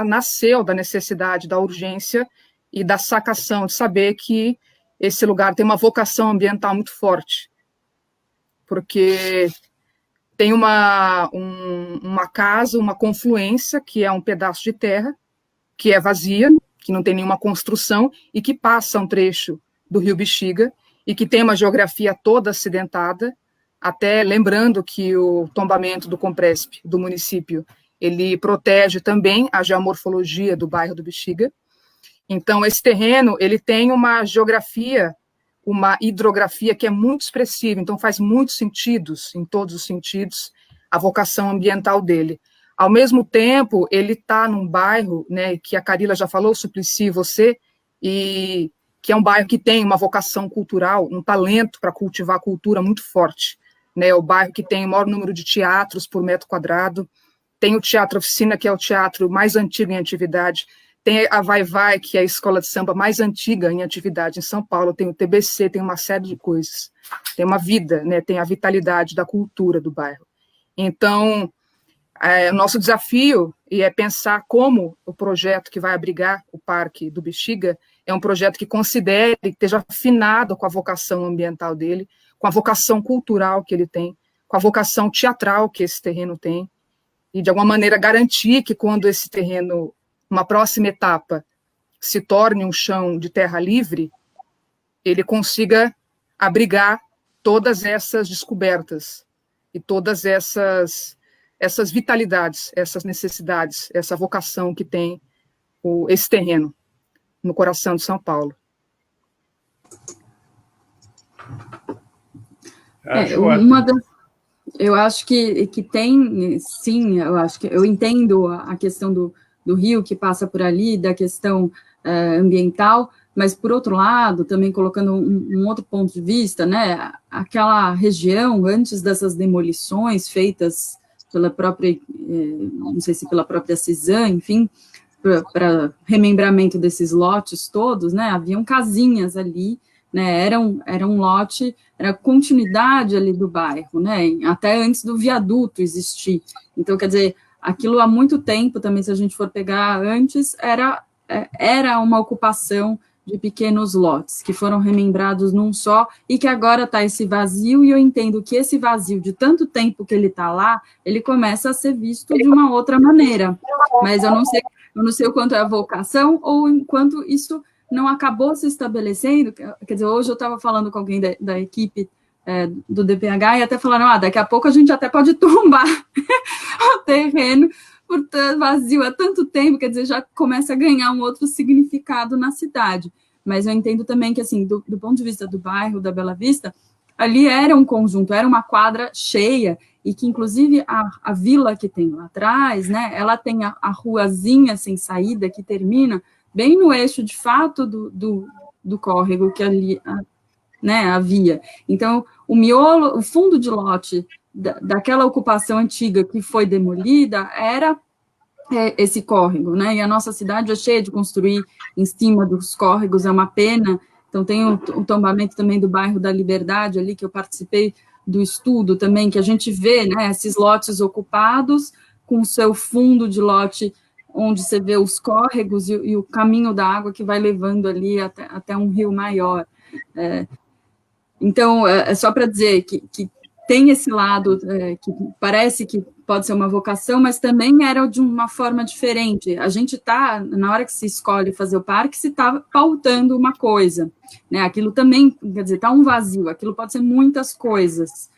nasceu da necessidade, da urgência e da sacação de saber que esse lugar tem uma vocação ambiental muito forte, porque tem uma casa, uma confluência, que é um pedaço de terra, que é vazia, que não tem nenhuma construção, e que passa um trecho do Rio Bexiga, e que tem uma geografia toda acidentada, até lembrando que o tombamento do Compresp, do município, ele protege também a geomorfologia do bairro do Bexiga. Então, esse terreno, ele tem uma geografia, uma hidrografia que é muito expressiva, então faz muitos sentidos, em todos os sentidos, a vocação ambiental dele. Ao mesmo tempo, ele está num bairro, né, que a Carila já falou, Suplicy, você, e que é um bairro que tem uma vocação cultural, um talento para cultivar a cultura muito forte. Né, é o bairro que tem o maior número de teatros por metro quadrado, tem o Teatro Oficina, que é o teatro mais antigo em atividade, tem a Vai Vai, que é a escola de samba mais antiga em atividade em São Paulo, tem o TBC, tem uma série de coisas, tem uma vida, né, tem a vitalidade da cultura do bairro. Então, o nosso desafio é pensar como o projeto que vai abrigar o Parque do Bexiga é um projeto que considere, que esteja afinado com a vocação ambiental dele, com a vocação cultural que ele tem, com a vocação teatral que esse terreno tem, e de alguma maneira garantir que quando esse terreno, uma próxima etapa, se torne um chão de terra livre, ele consiga abrigar todas essas descobertas e todas essas vitalidades, essas necessidades, essa vocação que tem esse terreno no coração de São Paulo. Eu acho que tem, sim, eu entendo a questão do rio que passa por ali, da questão ambiental, mas, por outro lado, também colocando um outro ponto de vista, né, aquela região, antes dessas demolições feitas pela própria, não sei se pela própria CISAM, enfim, para remembramento desses lotes todos, né, haviam casinhas ali, né, era um lote, era continuidade ali do bairro, né, até antes do viaduto existir. Então, quer dizer, aquilo há muito tempo também, se a gente for pegar antes, era uma ocupação de pequenos lotes, que foram remembrados num só, e que agora está esse vazio, e eu entendo que esse vazio, de tanto tempo que ele está lá, ele começa a ser visto de uma outra maneira, mas eu não sei o quanto é a vocação, ou enquanto isso não acabou se estabelecendo. Quer dizer, hoje eu estava falando com alguém da equipe do DPH, e até falaram, daqui a pouco a gente até pode tombar o terreno, por estar vazio há tanto tempo, quer dizer, já começa a ganhar um outro significado na cidade. Mas eu entendo também que, assim, do ponto de vista do bairro da Bela Vista, ali era um conjunto, era uma quadra cheia, e que, inclusive, a vila que tem lá atrás, né, ela tem a ruazinha sem saída, que termina bem no eixo, de fato, do córrego que ali, né, havia. Então, o fundo de lote daquela ocupação antiga que foi demolida era esse córrego, né, e a nossa cidade é cheia de construir em cima dos córregos, é uma pena. Então tem o tombamento também do bairro da Liberdade ali, que eu participei do estudo também, que a gente vê, né, esses lotes ocupados com o seu fundo de lote, onde você vê os córregos e o caminho da água que vai levando ali até um rio maior. Então, é só para dizer que tem esse lado que parece que pode ser uma vocação, mas também era de uma forma diferente. A gente está, na hora que se escolhe fazer o parque, se está pautando uma coisa, né? Aquilo também, quer dizer, está um vazio, aquilo pode ser muitas coisas.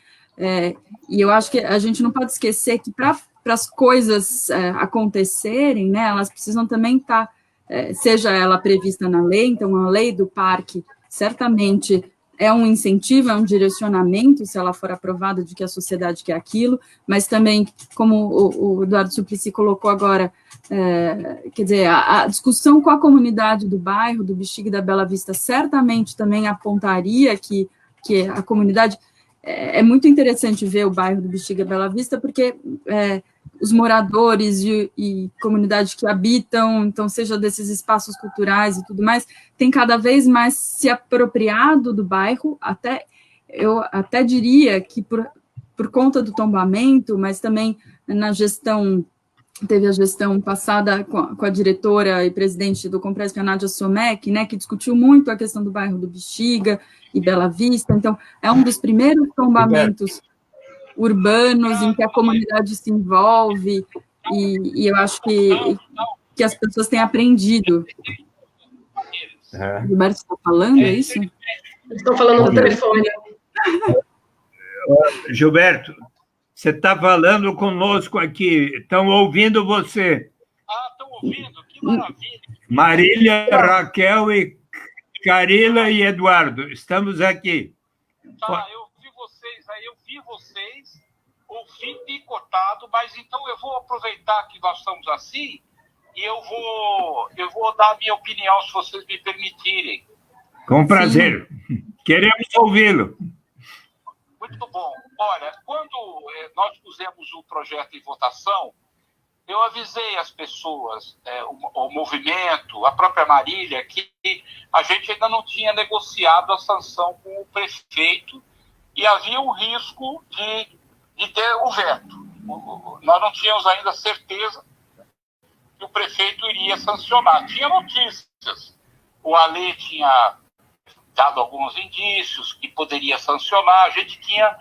E eu acho que a gente não pode esquecer que para as coisas acontecerem, né, elas precisam também estar, seja ela prevista na lei, então a lei do parque certamente é um incentivo, é um direcionamento, se ela for aprovada, de que a sociedade quer aquilo, mas também, como o Eduardo Suplicy colocou agora, quer dizer, a discussão com a comunidade do bairro, do Bexiga e da Bela Vista, certamente também apontaria que a comunidade é muito interessante ver o bairro do Bexiga Bela Vista, porque os moradores e comunidades que habitam, então, seja desses espaços culturais e tudo mais, tem cada vez mais se apropriado do bairro, eu até diria que por conta do tombamento, mas também na gestão, teve a gestão passada com a diretora e presidente do Compresp, a Nádia Somec, né, que discutiu muito a questão do bairro do Bexiga e Bela Vista, então é um dos primeiros tombamentos urbanos em que a comunidade se envolve, e eu acho que as pessoas têm aprendido. O Gilberto está falando, é isso? Eles estão falando no telefone. Gilberto, você está falando conosco aqui, estão ouvindo você. Estão ouvindo, que maravilha. Marília, Raquel e Carila e Eduardo, estamos aqui. Tá, eu vi vocês, ouvi picotado, mas então eu vou aproveitar que nós estamos assim e eu vou dar a minha opinião, se vocês me permitirem. Com prazer. Sim. Queremos ouvi-lo. Muito bom. Olha, quando nós pusemos o projeto em votação, eu avisei as pessoas, o movimento, a própria Marília, que a gente ainda não tinha negociado a sanção com o prefeito e havia um risco de ter o veto. Nós não tínhamos ainda certeza que o prefeito iria sancionar. Tinha notícias. O Ale tinha dado alguns indícios que poderia sancionar. A gente tinha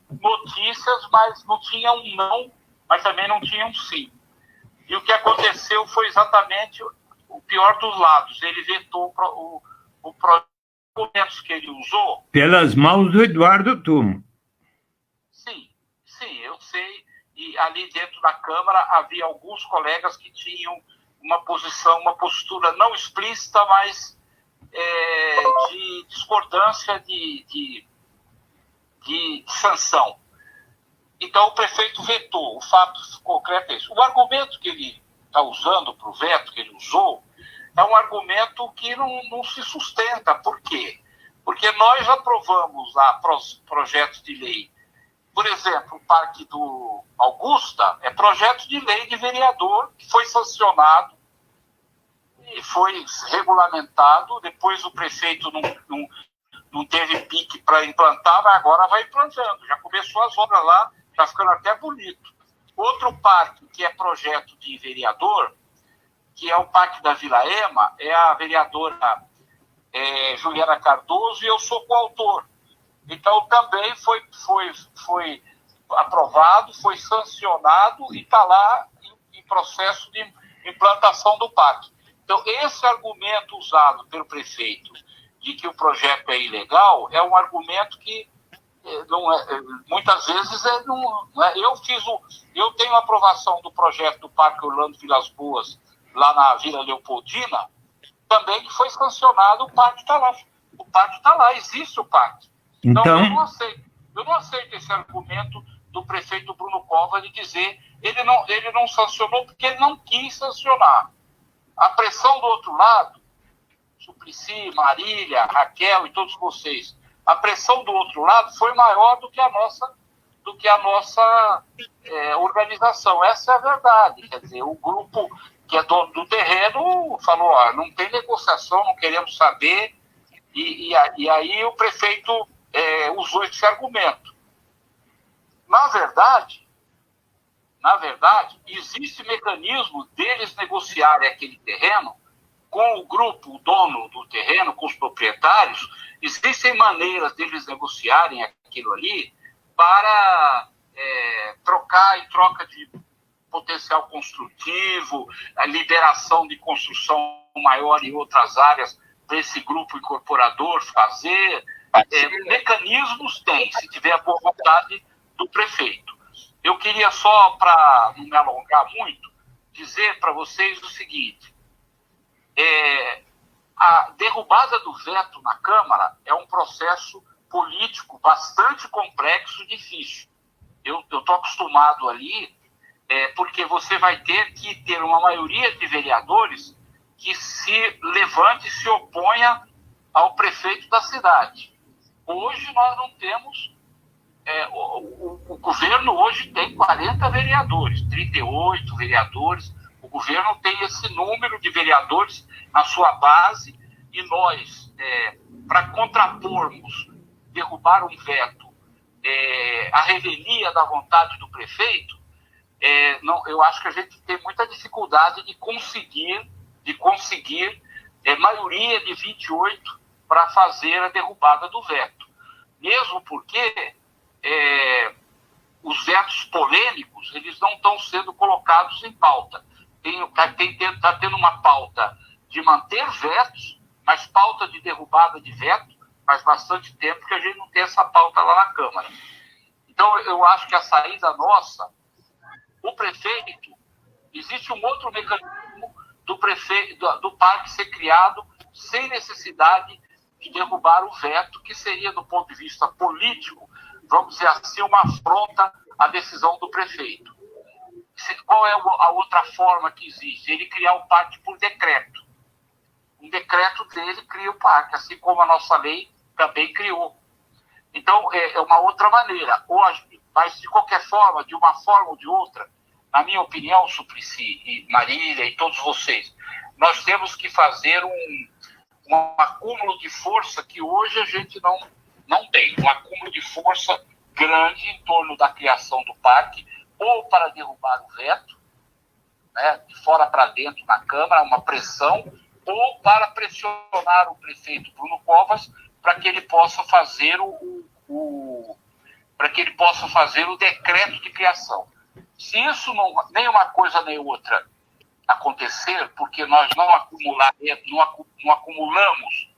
notícias, mas não tinha um não, mas também não tinha um sim. E o que aconteceu foi exatamente o pior dos lados. Ele vetou o argumentos que ele usou. Pelas mãos do Eduardo Tumo. Sim, eu sei. E ali dentro da Câmara havia alguns colegas que tinham uma postura não explícita, mas de discordância de sanção. Então, o prefeito vetou. O fato concreto é isso. O argumento que ele está usando para o veto, que ele usou, é um argumento que não se sustenta. Por quê? Porque nós aprovamos lá projetos de lei. Por exemplo, o Parque do Augusta é projeto de lei de vereador que foi sancionado e foi regulamentado. Depois o prefeito não teve pique para implantar, mas agora vai implantando. Já começou as obras lá, está ficando até bonito. Outro parque que é projeto de vereador, que é o Parque da Vila Ema, é a vereadora Juliana Cardoso, e eu sou coautor. Então, também foi aprovado, foi sancionado e está lá em processo de implantação do parque. Então, esse argumento usado pelo prefeito de que o projeto é ilegal é um argumento que muitas vezes não é. Eu tenho a aprovação do projeto do Parque Orlando Vilas Boas, lá na Vila Leopoldina, também que foi sancionado, o parque está lá. O parque está lá, existe o parque. Então, eu não aceito esse argumento do prefeito Bruno Cova de dizer ele não sancionou porque ele não quis sancionar. A pressão do outro lado, Suplicy, Marília, Raquel e todos vocês, a pressão do outro lado foi maior do que a nossa organização. Essa é a verdade. Quer dizer, o grupo que é dono do terreno falou, não tem negociação, não queremos saber, e aí o prefeito usou esse argumento. Na verdade, existe mecanismo deles negociarem aquele terreno com o grupo, o dono do terreno, com os proprietários. Existem maneiras deles negociarem aquilo ali para trocar em troca de potencial construtivo, a liberação de construção maior em outras áreas para esse grupo incorporador fazer. Mecanismos tem, se tiver a boa vontade do prefeito. Eu queria só, para não me alongar muito, dizer para vocês o seguinte: a derrubada do veto na Câmara é um processo político bastante complexo e difícil. Eu estou acostumado ali, porque você vai ter que ter uma maioria de vereadores que se levante e se oponha ao prefeito da cidade. Hoje nós não temos o governo hoje tem 40 vereadores, 38 vereadores. O governo tem esse número de vereadores na sua base e nós, para contrapormos, derrubar um veto, a revelia da vontade do prefeito, eu acho que a gente tem muita dificuldade de conseguir maioria de 28 para fazer a derrubada do veto. Mesmo porque os vetos polêmicos, eles não estão sendo colocados em pauta. Está tendo uma pauta de manter vetos, mas pauta de derrubada de veto faz bastante tempo que a gente não tem essa pauta lá na Câmara. Então, eu acho que a saída nossa, o prefeito, existe um outro mecanismo do parque ser criado sem necessidade de derrubar o veto, que seria, do ponto de vista político, vamos dizer assim, uma afronta à decisão do prefeito. Qual é a outra forma que existe? Ele criar o parque por decreto. Um decreto dele cria o parque, assim como a nossa lei também criou. Então, é uma outra maneira. Mas, de qualquer forma, de uma forma ou de outra, na minha opinião, Suplicy e Marília e todos vocês, nós temos que fazer um acúmulo de força que hoje a gente não tem. Um acúmulo de força grande em torno da criação do parque, ou para derrubar o veto, né, de fora para dentro na Câmara, uma pressão, ou para pressionar o prefeito Bruno Covas para que ele possa fazer o decreto de criação. Se isso nem uma coisa nem outra acontecer, porque nós não acumulamos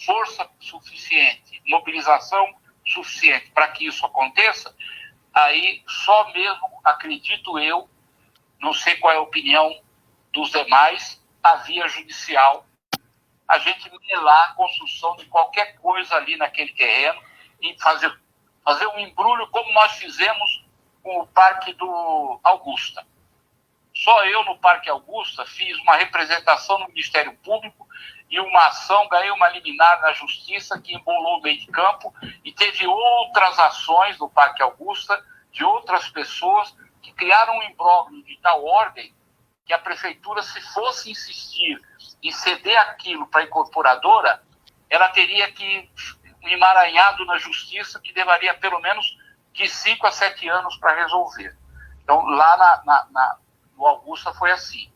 força suficiente, mobilização suficiente para que isso aconteça, aí só mesmo, acredito eu, não sei qual é a opinião dos demais, a via judicial, a gente melar a construção de qualquer coisa ali naquele terreno e fazer um embrulho como nós fizemos com o Parque do Augusta. Só eu, no Parque Augusta, fiz uma representação no Ministério Público e uma ação, ganhei uma liminar na Justiça que embolou o meio de campo, e teve outras ações no Parque Augusta de outras pessoas que criaram um imbróglio de tal ordem que a Prefeitura, se fosse insistir em ceder aquilo para a incorporadora, ela teria que um emaranhado na Justiça que levaria pelo menos de 5 a 7 anos para resolver. Então, lá no Augusta foi assim.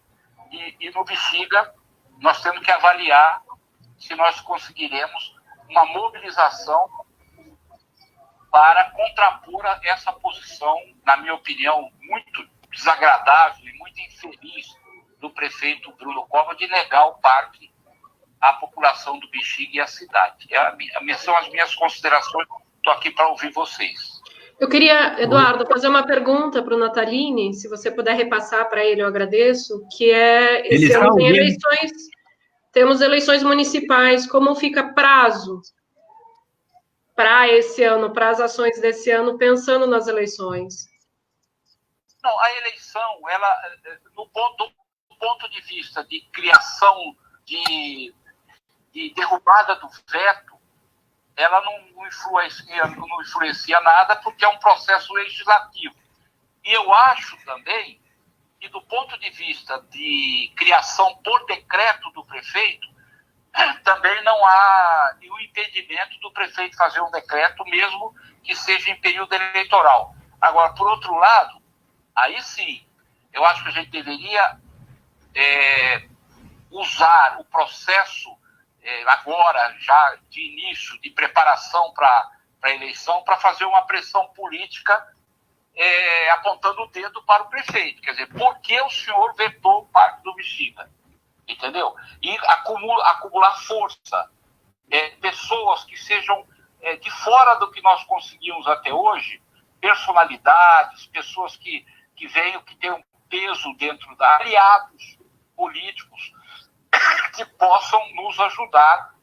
E no Bexiga, nós temos que avaliar se nós conseguiremos uma mobilização para contrapor essa posição, na minha opinião, muito desagradável e muito infeliz do prefeito Bruno Covas de negar o parque à população do Bexiga e à cidade. São as minhas considerações, estou aqui para ouvir vocês. Eu queria, Eduardo, fazer uma pergunta para o Natalini, se você puder repassar para ele, eu agradeço, que esse ano tem eleições, temos eleições municipais, como fica prazo para esse ano, para as ações desse ano, pensando nas eleições? Não, a eleição, ela, do ponto de vista de criação, de derrubada do veto, ela não influencia nada, porque é um processo legislativo. E eu acho também que, do ponto de vista de criação por decreto do prefeito, também não há nenhum impedimento do prefeito fazer um decreto, mesmo que seja em período eleitoral. Agora, por outro lado, aí sim, eu acho que a gente deveria usar o processo agora, já de início, de preparação para a eleição, para fazer uma pressão política apontando o dedo para o prefeito. Quer dizer, por que o senhor vetou o Parque do Bexiga? Entendeu? E acumular força. Pessoas que sejam de fora do que nós conseguimos até hoje, personalidades, pessoas que venham, que têm um peso dentro aliados políticos, que possam nos ajudar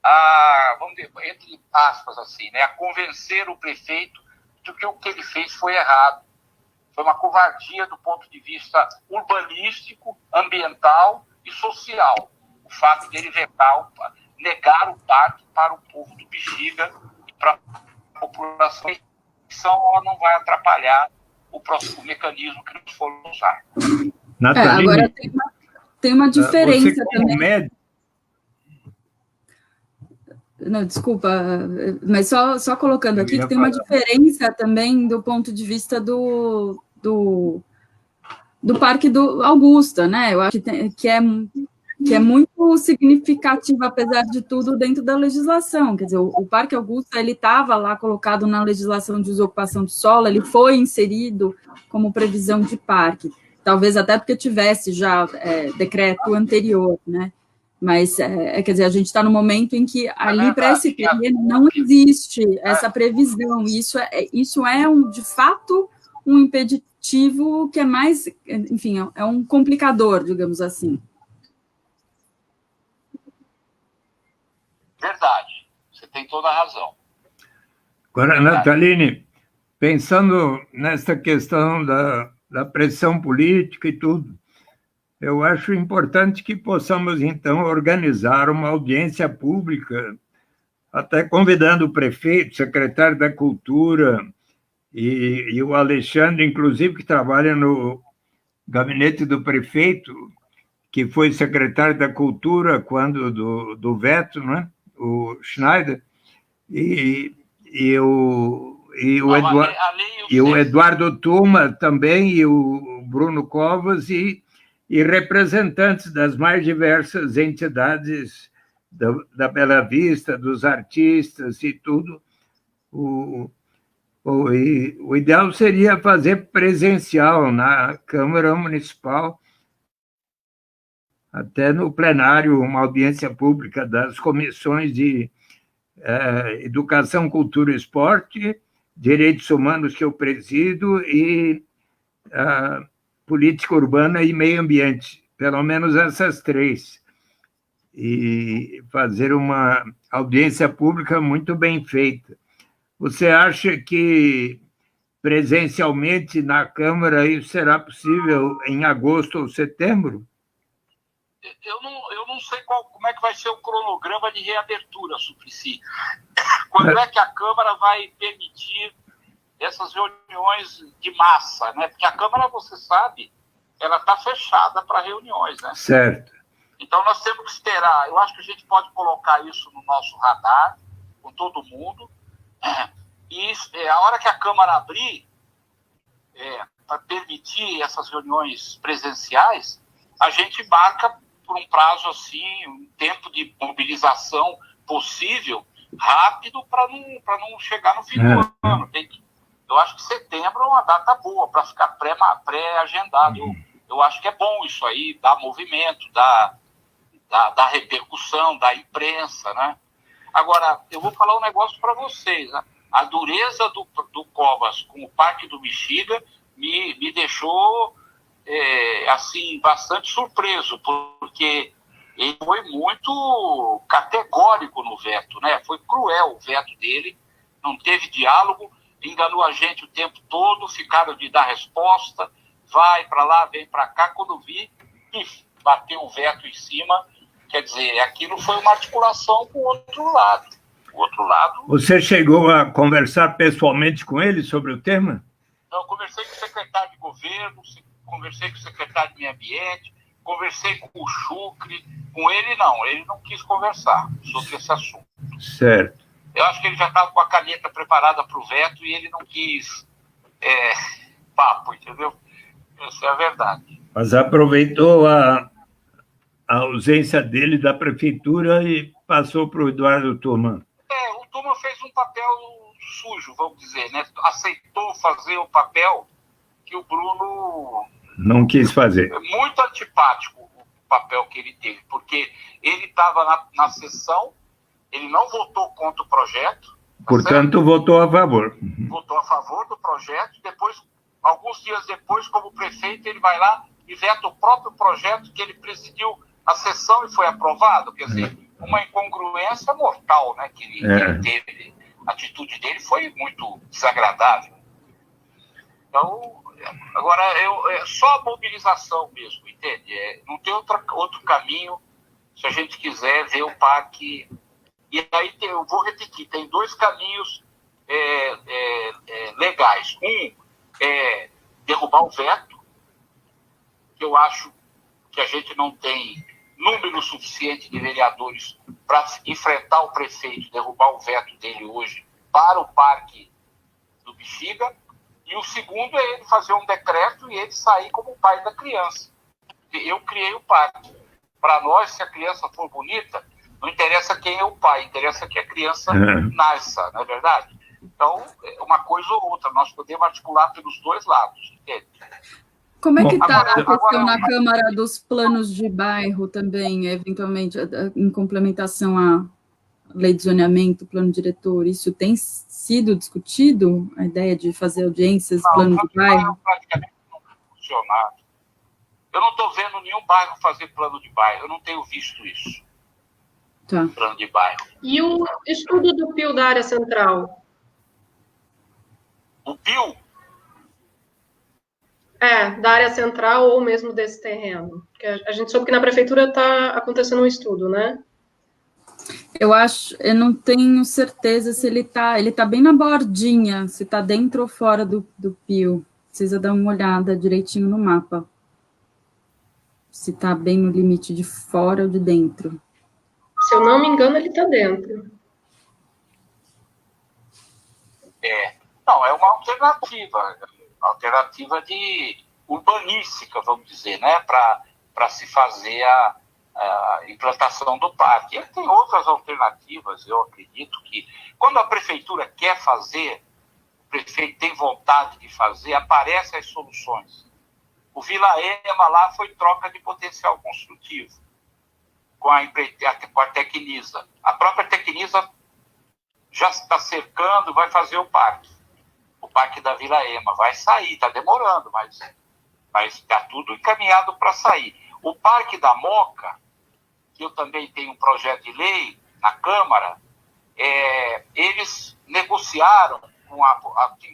a, vamos dizer, entre aspas, assim, né, a convencer o prefeito de que o que ele fez foi errado. Foi uma covardia do ponto de vista urbanístico, ambiental e social. O fato de ele negar o parque para o povo do Bexiga e para a população. ela não vai atrapalhar o mecanismo que nós formos usar. Nataline, agora tem uma diferença também. Médico... Não, desculpa, mas só colocando aqui que tem uma diferença também do ponto de vista do Parque do Augusta, né? Eu acho que é muito significativo, apesar de tudo, dentro da legislação. Quer dizer, o Parque Augusta, ele estava lá colocado na legislação de desocupação de solo, ele foi inserido como previsão de parque, talvez até porque tivesse já decreto anterior, né? Mas, quer dizer, a gente está no momento em que ali, para esse terreno, não existe essa previsão. Isso é de fato, um impeditivo que é mais, enfim, é um complicador, digamos assim. Verdade, você tem toda a razão. Agora, Nataline, pensando nessa questão da pressão política e tudo, eu acho importante que possamos, então, organizar uma audiência pública, até convidando o prefeito, o secretário da Cultura e o Alexandre, inclusive, que trabalha no gabinete do prefeito, que foi secretário da Cultura quando do veto, né? O Schneider, e o Eduardo Tuma também, e o Bruno Covas, e representantes das mais diversas entidades da Bela Vista, dos artistas e tudo. O ideal seria fazer presencial na Câmara Municipal, até no plenário, uma audiência pública das comissões de Educação, Cultura e Esporte, Direitos Humanos, que eu presido, e Política Urbana e Meio Ambiente, pelo menos essas três, e fazer uma audiência pública muito bem feita. Você acha que presencialmente na Câmara isso será possível em agosto ou setembro? Eu não sei como é que vai ser o cronograma de reabertura, Suplicy. Quando é que a Câmara vai permitir essas reuniões de massa, né? Porque a Câmara, você sabe, ela está fechada para reuniões, né? Certo. Então, nós temos que esperar. Eu acho que a gente pode colocar isso no nosso radar, com todo mundo, e a hora que a Câmara abrir, para permitir essas reuniões presenciais, a gente marca por um prazo assim, um tempo de mobilização possível, rápido, para não chegar no fim do ano. Eu acho que setembro é uma data boa para ficar pré-agendado. Eu acho que é bom isso aí, dá movimento, dá repercussão, da imprensa, né? Agora, eu vou falar um negócio para vocês, né? A dureza do Covas com o Parque do Bexiga me deixou assim, bastante surpreso, porque ele foi muito categórico no veto, né? Foi cruel o veto dele, não teve diálogo, enganou a gente o tempo todo, ficaram de dar resposta, vai para lá, vem para cá, quando vi, bateu o veto em cima. Quer dizer, aquilo foi uma articulação com o outro lado. O outro lado... Você chegou a conversar pessoalmente com ele sobre o tema? Eu conversei com o secretário de governo, conversei com o secretário de meio ambiente, conversei com o Chucre, com ele não quis conversar sobre esse assunto. Certo. Eu acho que ele já estava com a caneta preparada para o veto e ele não quis papo, entendeu? Essa é a verdade. Mas aproveitou a ausência dele da prefeitura e passou para o Eduardo Tuma. O Tuma fez um papel sujo, vamos dizer, né? Aceitou fazer o papel que o Bruno... não quis fazer. Muito antipático o papel que ele teve, porque ele estava na sessão, ele não votou contra o projeto. Portanto, votou a favor. Votou a favor do projeto, depois, alguns dias depois, como prefeito, ele vai lá e veta o próprio projeto que ele presidiu a sessão e foi aprovado. Quer dizer, uma incongruência mortal, né, que ele teve. A atitude dele foi muito desagradável. Então, agora, é só a mobilização mesmo, entende? Não tem outro caminho se a gente quiser ver o parque. E aí, eu vou repetir, tem dois caminhos legais. Um é derrubar o veto, que eu acho que a gente não tem número suficiente de vereadores para enfrentar o prefeito, derrubar o veto dele hoje para o Parque do Bexiga. E o segundo é ele fazer um decreto e ele sair como pai da criança. Eu criei o parque. Para nós, se a criança for bonita, não interessa quem é o pai, interessa que a criança nasça, não é verdade? Então, uma coisa ou outra, nós podemos articular pelos dois lados, entende? Como é que está a questão na Câmara dos planos de bairro também, eventualmente, em complementação à lei de zoneamento, plano diretor? Isso tem sido discutido, a ideia de fazer audiências, plano de bairro? Praticamente não tem funcionado. Eu não estou vendo nenhum bairro fazer plano de bairro, eu não tenho visto isso. Tá. Plano de bairro. E o estudo do PIO da área central? O PIO? Da área central ou mesmo desse terreno. Porque a gente soube que na prefeitura está acontecendo um estudo, né? Eu não tenho certeza se ele tá bem na bordinha, se está dentro ou fora do PIO. Precisa dar uma olhada direitinho no mapa. Se está bem no limite de fora ou de dentro. Se eu não me engano, ele está dentro. Não, é uma alternativa de urbanística, vamos dizer, né, para se fazer a implantação do parque. Ele tem outras alternativas, eu acredito que quando a prefeitura quer fazer, o prefeito tem vontade de fazer, aparecem as soluções. O Vila Ema lá foi troca de potencial construtivo com a Tecnisa. A própria Tecnisa já está cercando, vai fazer o parque da Vila Ema. Vai sair, está demorando, mas está tudo encaminhado para sair. O Parque da Moca, que eu também tenho um projeto de lei na Câmara, eles negociaram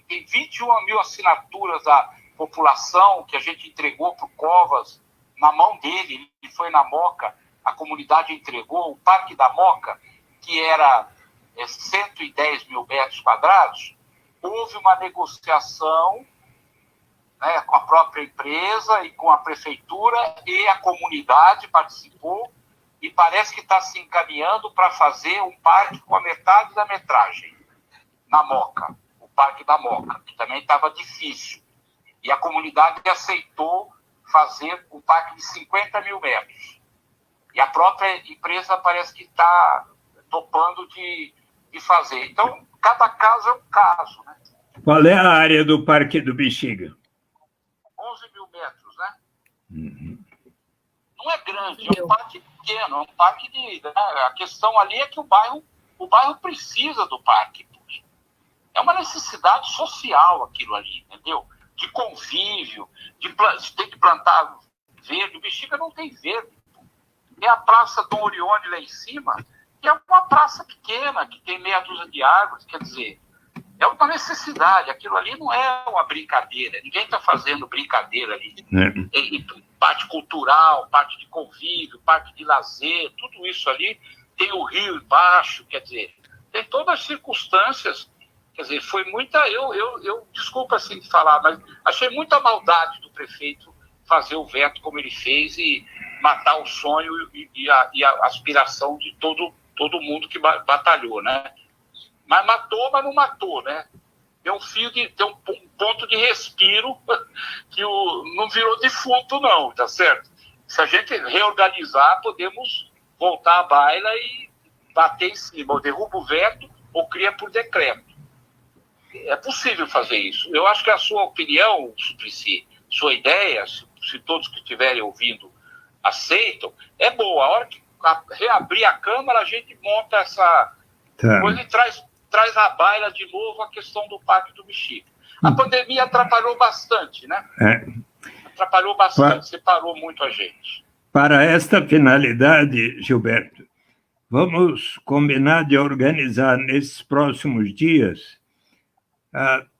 tem 21 mil assinaturas da população que a gente entregou para o Covas na mão dele, ele foi na Moca, a comunidade entregou. O Parque da Moca, que era 110 mil metros quadrados, houve uma negociação, né, com a própria empresa e com a prefeitura, e a comunidade participou, e parece que está se encaminhando para fazer um parque com a metade da metragem na Moca, o Parque da Moca, que também estava difícil. E a comunidade aceitou fazer um parque de 50 mil metros. E a própria empresa parece que está topando de fazer. Então, cada caso é um caso, né? Qual é a área do Parque do Bexiga? 11 mil metros, né? Não é grande, é um parque pequeno, é um parque de... Né? A questão ali é que o bairro precisa do parque. É uma necessidade social aquilo ali, entendeu? De convívio, tem que plantar verde. O Bexiga não tem verde. Tem a Praça Dom Orione lá em cima, que é uma praça pequena, que tem meia dúzia de árvores, quer dizer, é uma necessidade. Aquilo ali não é uma brincadeira, ninguém está fazendo brincadeira ali. Parte cultural, parte de convívio, parte de lazer, tudo isso ali. Tem o rio embaixo, quer dizer, tem todas as circunstâncias. Quer dizer, foi muita... Eu desculpa assim de falar, mas achei muita maldade do prefeito fazer o veto como ele fez e matar o sonho e a aspiração de todo mundo que batalhou, né? Mas matou, mas não matou, né? Deu um ponto de respiro que não virou defunto, não, tá certo? Se a gente reorganizar, podemos voltar à baila e bater em cima. Ou derruba o veto ou cria por decreto. É possível fazer isso. Eu acho que a sua opinião, Suplicy, sua ideia, se todos que estiverem ouvindo aceitam, é boa. A hora que reabrir a Câmara, a gente monta essa coisa e traz à baila de novo a questão do Parque do Bexiga. A pandemia atrapalhou bastante, né? Atrapalhou bastante, separou muito a gente. Para esta finalidade, Gilberto, vamos combinar de organizar nesses próximos dias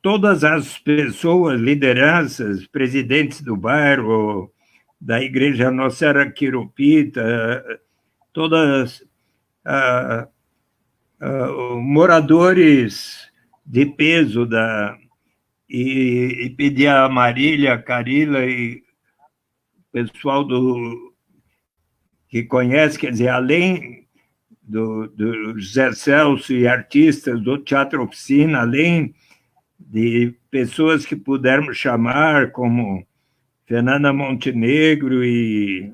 todas as pessoas, lideranças, presidentes do bairro, da Igreja Nossa Senhora Quirupita, todas moradores de peso e pedir a Marília, a Carila e o pessoal que conhece, quer dizer, além do José Celso e artistas do Teatro Oficina, além de pessoas que pudermos chamar, como Fernanda Montenegro e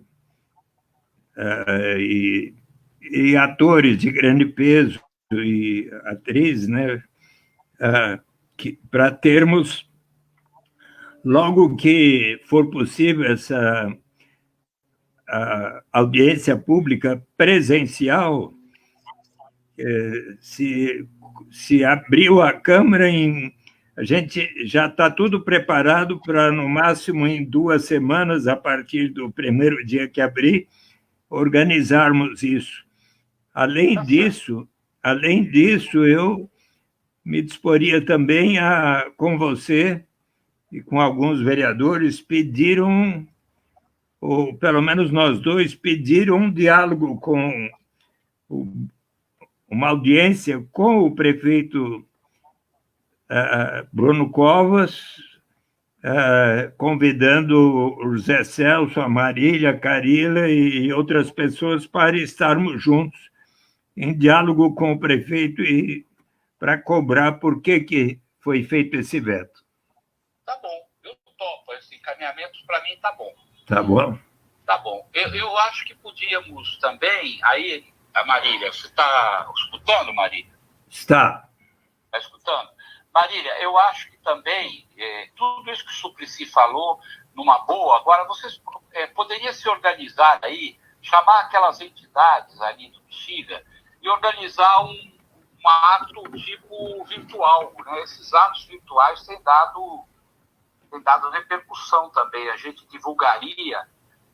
atores de grande peso e atrizes, né? Para termos, logo que for possível, essa audiência pública presencial, se abriu a Câmara, a gente já está tudo preparado para, no máximo, em 2 semanas, a partir do primeiro dia que abrir, organizarmos isso. Além disso, eu me disporia também com você e com alguns vereadores, pediram, ou pelo menos nós dois, pediram um diálogo uma audiência com o prefeito Bruno Covas, convidando o José Celso, a Marília, a Carila e outras pessoas para estarmos juntos em diálogo com o prefeito e para cobrar por que foi feito esse veto. Tá bom, eu topo. Esse encaminhamento, para mim, tá bom. Tá bom? Tá bom. Eu acho que podíamos também... Aí, a Marília, você está escutando, Marília? Está. Está escutando? Marília, eu acho que também, tudo isso que o Suplicy falou, numa boa, agora vocês poderiam se organizar aí, chamar aquelas entidades ali do Bexiga e organizar um ato tipo virtual, né? Esses atos virtuais têm dado repercussão também. A gente divulgaria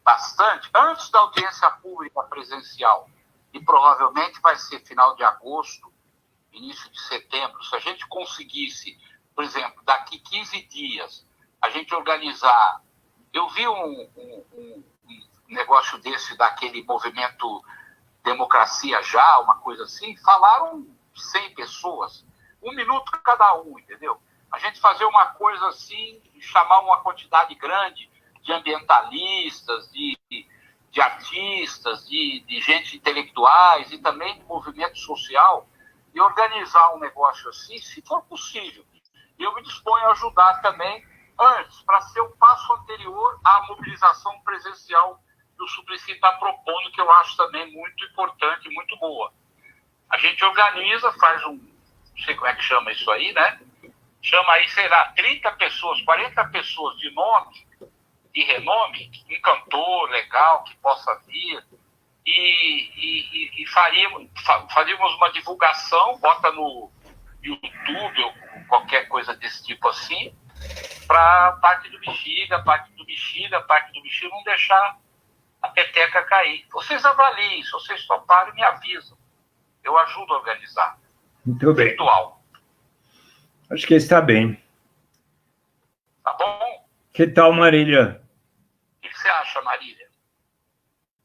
bastante antes da audiência pública presencial, e provavelmente vai ser final de agosto, início de setembro. Se a gente conseguisse, por exemplo, daqui 15 dias, a gente organizar... Eu vi um negócio desse, daquele movimento Democracia Já, uma coisa assim, falaram 100 pessoas, 1 minuto cada um, entendeu? A gente fazer uma coisa assim, chamar uma quantidade grande de ambientalistas, de artistas, de gente intelectuais e também de movimento social, e organizar um negócio assim, se for possível. E eu me disponho a ajudar também antes, para ser o passo anterior à mobilização presencial que o Suplicy está propondo, que eu acho também muito importante e muito boa. A gente organiza, faz não sei como é que chama isso aí, né? Chama aí, sei lá, 30 pessoas, 40 pessoas de nome, de renome, um cantor legal que possa vir, e faríamos uma divulgação, bota no YouTube ou qualquer coisa desse tipo assim, para parte do Bexiga, não deixar a peteca cair. Vocês avaliem, se vocês toparem, me avisam. Eu ajudo a organizar. Muito bem. Virtual. Acho que está bem. Tá bom? Que tal, Marília? O que você acha, Marília?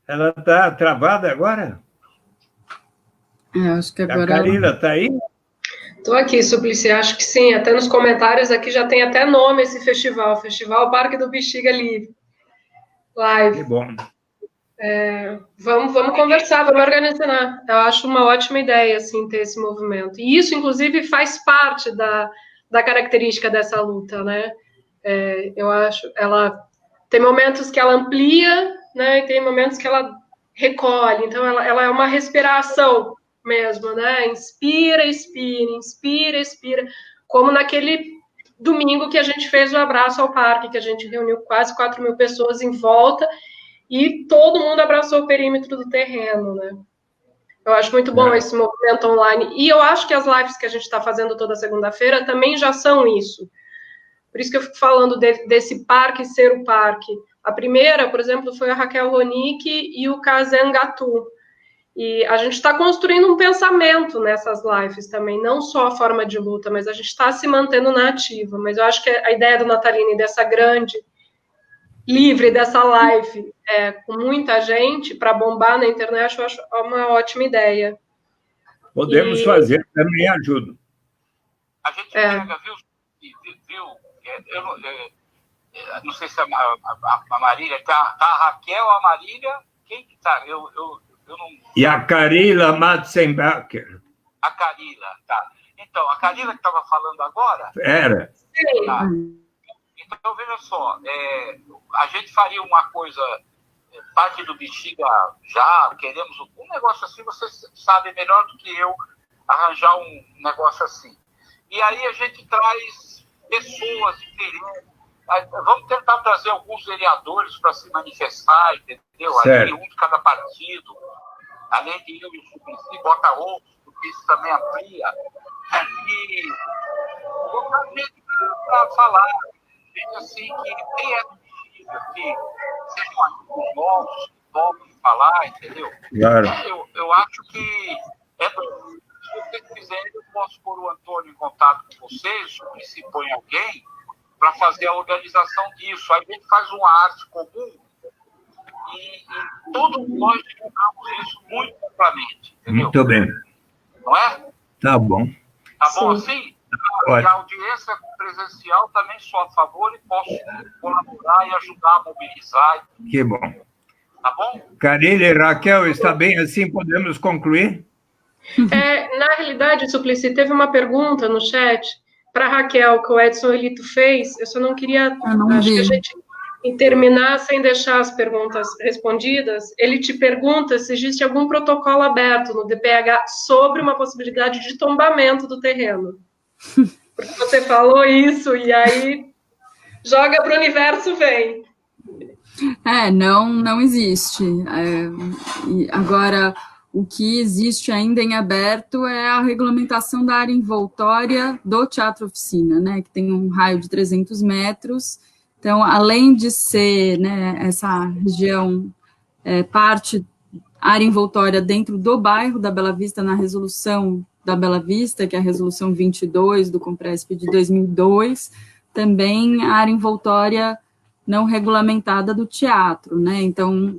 Ela está travada agora? Acho que agora... A Carila está aí? Estou aqui, Suplicy, acho que sim. Até nos comentários aqui já tem até nome esse festival. Festival Parque do Bexiga Livre. Live. Que bom. Vamos conversar, vamos organizar. Eu acho uma ótima ideia, assim, ter esse movimento. E isso, inclusive, faz parte da característica dessa luta, né? Eu acho, ela tem momentos que ela amplia, né? E tem momentos que ela recolhe. Então, ela é uma respiração mesmo, né? Inspira, expira, inspira, expira. Como naquele domingo que a gente fez o abraço ao parque, que a gente reuniu quase 4.000 pessoas em volta e todo mundo abraçou o perímetro do terreno, né? Eu acho muito bom esse movimento online. E eu acho que as lives que a gente está fazendo toda segunda-feira também já são isso. Por isso que eu fico falando desse parque ser o parque. A primeira, por exemplo, foi a Raquel Ronick e o Kazem Gatu. E a gente está construindo um pensamento nessas lives também, não só a forma de luta, mas a gente está se mantendo na ativa. Mas eu acho que a ideia do Natalini, dessa grande livre, dessa live, com muita gente, para bombar na internet, eu acho uma ótima ideia. Podemos fazer, também ajudo. A gente Eu não sei se a Marília, tá a Raquel, a Marília, quem que tá? Eu não... E a Carila Matzenbacher. A Carila, tá. Então, a Carila que estava falando agora... Era. Tá. Então, veja só, a gente faria uma coisa, parte do Bexiga já, queremos um negócio assim, vocês sabem melhor do que eu arranjar um negócio assim. E aí a gente traz pessoas diferentes. Vamos tentar trazer alguns vereadores para se manifestar, entendeu? Aí, um de cada partido, além de eu e o Suplicy, bota outros, porque isso também amplia. E botar gente para falar, gente assim, que nem é possível, que sejam amigos novos, que podem falar, entendeu? Claro. Eu acho que se vocês quiserem, eu posso pôr o Antônio em contato com vocês, se põe alguém, para fazer a organização disso. Aí a gente faz uma arte comum e todos nós divulgamos isso muito amplamente, entendeu? Muito bem. Não é? Tá bom. Tá bom assim? E a audiência presencial também sou a favor e posso colaborar e ajudar a mobilizar. Que bom. Tá bom? Carila e Raquel, está bem assim? Podemos concluir? Na realidade, Suplicy, teve uma pergunta no chat para a Raquel, que o Edson Elito fez. Eu só não queria... acho que a gente terminar sem deixar as perguntas respondidas. Ele te pergunta se existe algum protocolo aberto no DPH sobre uma possibilidade de tombamento do terreno. Porque você falou isso e aí joga para o universo, vem. Não existe. Agora, o que existe ainda em aberto é a regulamentação da área envoltória do Teatro Oficina, né, que tem um raio de 300 metros. Então, além de ser, né, essa região parte área envoltória dentro do bairro da Bela Vista, na resolução da Bela Vista, que é a resolução 22 do Compresp de 2002, também a área envoltória não regulamentada do teatro, né? Então,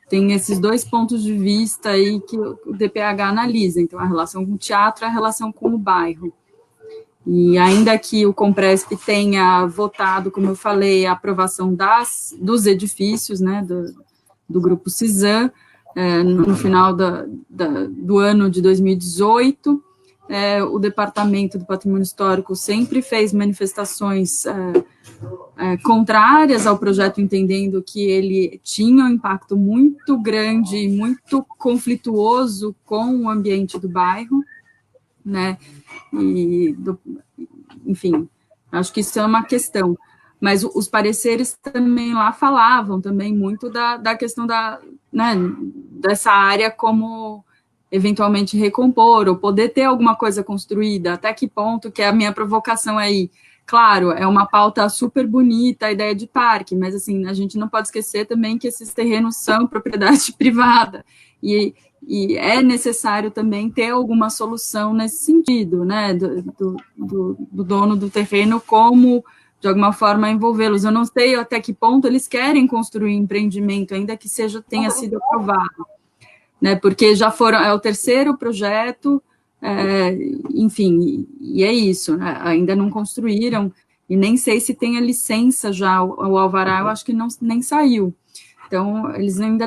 tem esses dois pontos de vista aí que o DPH analisa, então a relação com o teatro e a relação com o bairro. E ainda que o Compresp tenha votado, como eu falei, a aprovação dos edifícios, né, do Grupo CISAM, no final do ano de 2018, o Departamento do Patrimônio Histórico sempre fez manifestações contrárias ao projeto, entendendo que ele tinha um impacto muito grande, muito conflituoso com o ambiente do bairro, né, enfim, acho que isso é uma questão, mas os pareceres também lá falavam também muito da questão né, dessa área como eventualmente recompor, ou poder ter alguma coisa construída, até que ponto, que é a minha provocação aí. Claro, é uma pauta super bonita, a ideia de parque, mas assim, a gente não pode esquecer também que esses terrenos são propriedade privada, e é necessário também ter alguma solução nesse sentido, né, do dono do terreno, como, de alguma forma, envolvê-los. Eu não sei até que ponto eles querem construir empreendimento, ainda que tenha sido aprovado, né, porque já é o terceiro projeto, enfim, e é isso, né, ainda não construíram, e nem sei se tem a licença já, o alvará, eu acho que nem saiu. Então, eles ainda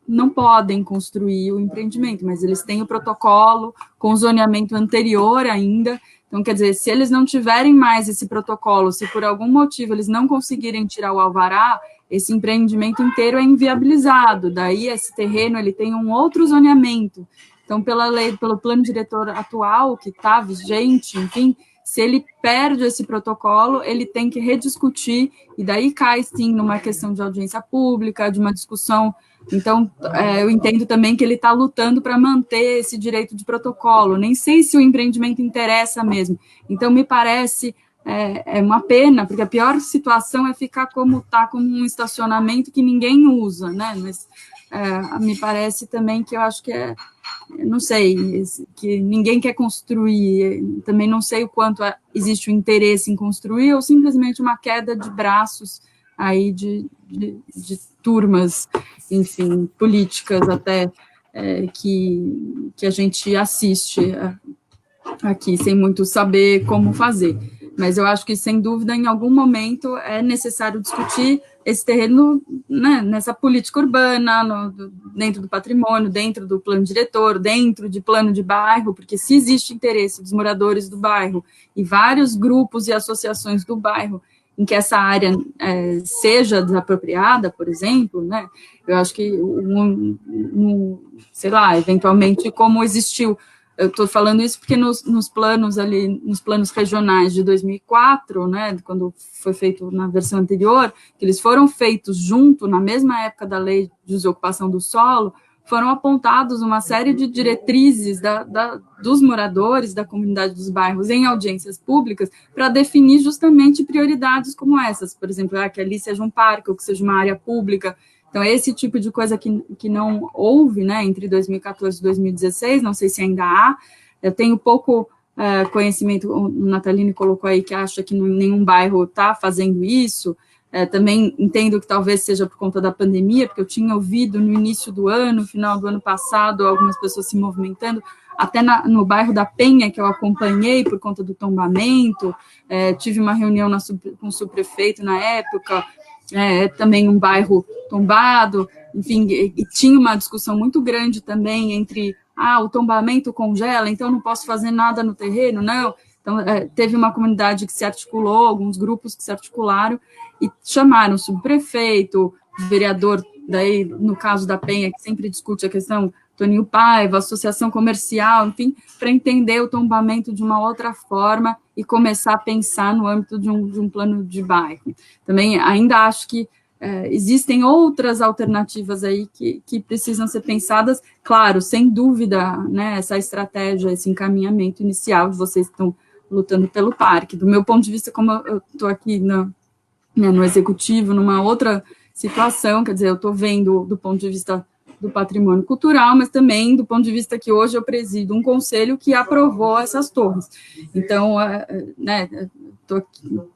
não podem construir o empreendimento, mas eles têm o protocolo com zoneamento anterior ainda. Então, quer dizer, se eles não tiverem mais esse protocolo, se por algum motivo eles não conseguirem tirar o alvará, esse empreendimento inteiro é inviabilizado. Daí, esse terreno ele tem um outro zoneamento. Então, pela lei, pelo plano diretor atual, que está vigente, enfim, se ele perde esse protocolo, ele tem que rediscutir, e daí cai, sim, numa questão de audiência pública, de uma discussão. Então, eu entendo também que ele está lutando para manter esse direito de protocolo. Nem sei se o empreendimento interessa mesmo. Então, me parece uma pena, porque a pior situação é ficar como um estacionamento que ninguém usa, né? Mas me parece também que eu acho que não sei, que ninguém quer construir, também não sei o quanto existe o interesse em construir, ou simplesmente uma queda de braços aí de turmas, enfim, políticas até, que a gente assiste. aqui sem muito saber como fazer. Mas eu acho que, sem dúvida, em algum momento é necessário discutir esse terreno, né, nessa política urbana, dentro do patrimônio, dentro do plano diretor, dentro de plano de bairro, porque se existe interesse dos moradores do bairro e vários grupos e associações do bairro em que essa área seja desapropriada, por exemplo, né, eu acho que, sei lá, eventualmente, como existiu. Eu estou falando isso porque nos planos regionais de 2004, né, quando foi feito na versão anterior, que eles foram feitos junto, na mesma época da lei de desocupação do solo, foram apontados uma série de diretrizes dos moradores da comunidade dos bairros em audiências públicas para definir justamente prioridades como essas, por exemplo, que ali seja um parque ou que seja uma área pública. Então, esse tipo de coisa que não houve, né, entre 2014 e 2016, não sei se ainda há. Eu tenho pouco conhecimento, o Nataline colocou aí que acha que nenhum bairro está fazendo isso. Também entendo que talvez seja por conta da pandemia, porque eu tinha ouvido no início do ano, final do ano passado, algumas pessoas se movimentando, até no bairro da Penha, que eu acompanhei por conta do tombamento, tive uma reunião com o subprefeito na época, também um bairro tombado, enfim, e tinha uma discussão muito grande também entre, o tombamento congela, então não posso fazer nada no terreno, não. Então, teve uma comunidade que se articulou, alguns grupos que se articularam e chamaram o subprefeito, o vereador, daí, no caso da Penha, que sempre discute a questão, Toninho Paiva, associação comercial, enfim, para entender o tombamento de uma outra forma e começar a pensar no âmbito de um plano de bairro. Também ainda acho que existem outras alternativas aí que precisam ser pensadas, claro, sem dúvida, né, essa estratégia, esse encaminhamento inicial de vocês que estão lutando pelo parque. Do meu ponto de vista, como eu estou aqui no executivo, numa outra situação, quer dizer, eu estou vendo do ponto de vista do patrimônio cultural, mas também do ponto de vista que hoje eu presido um conselho que aprovou essas torres. Então, estou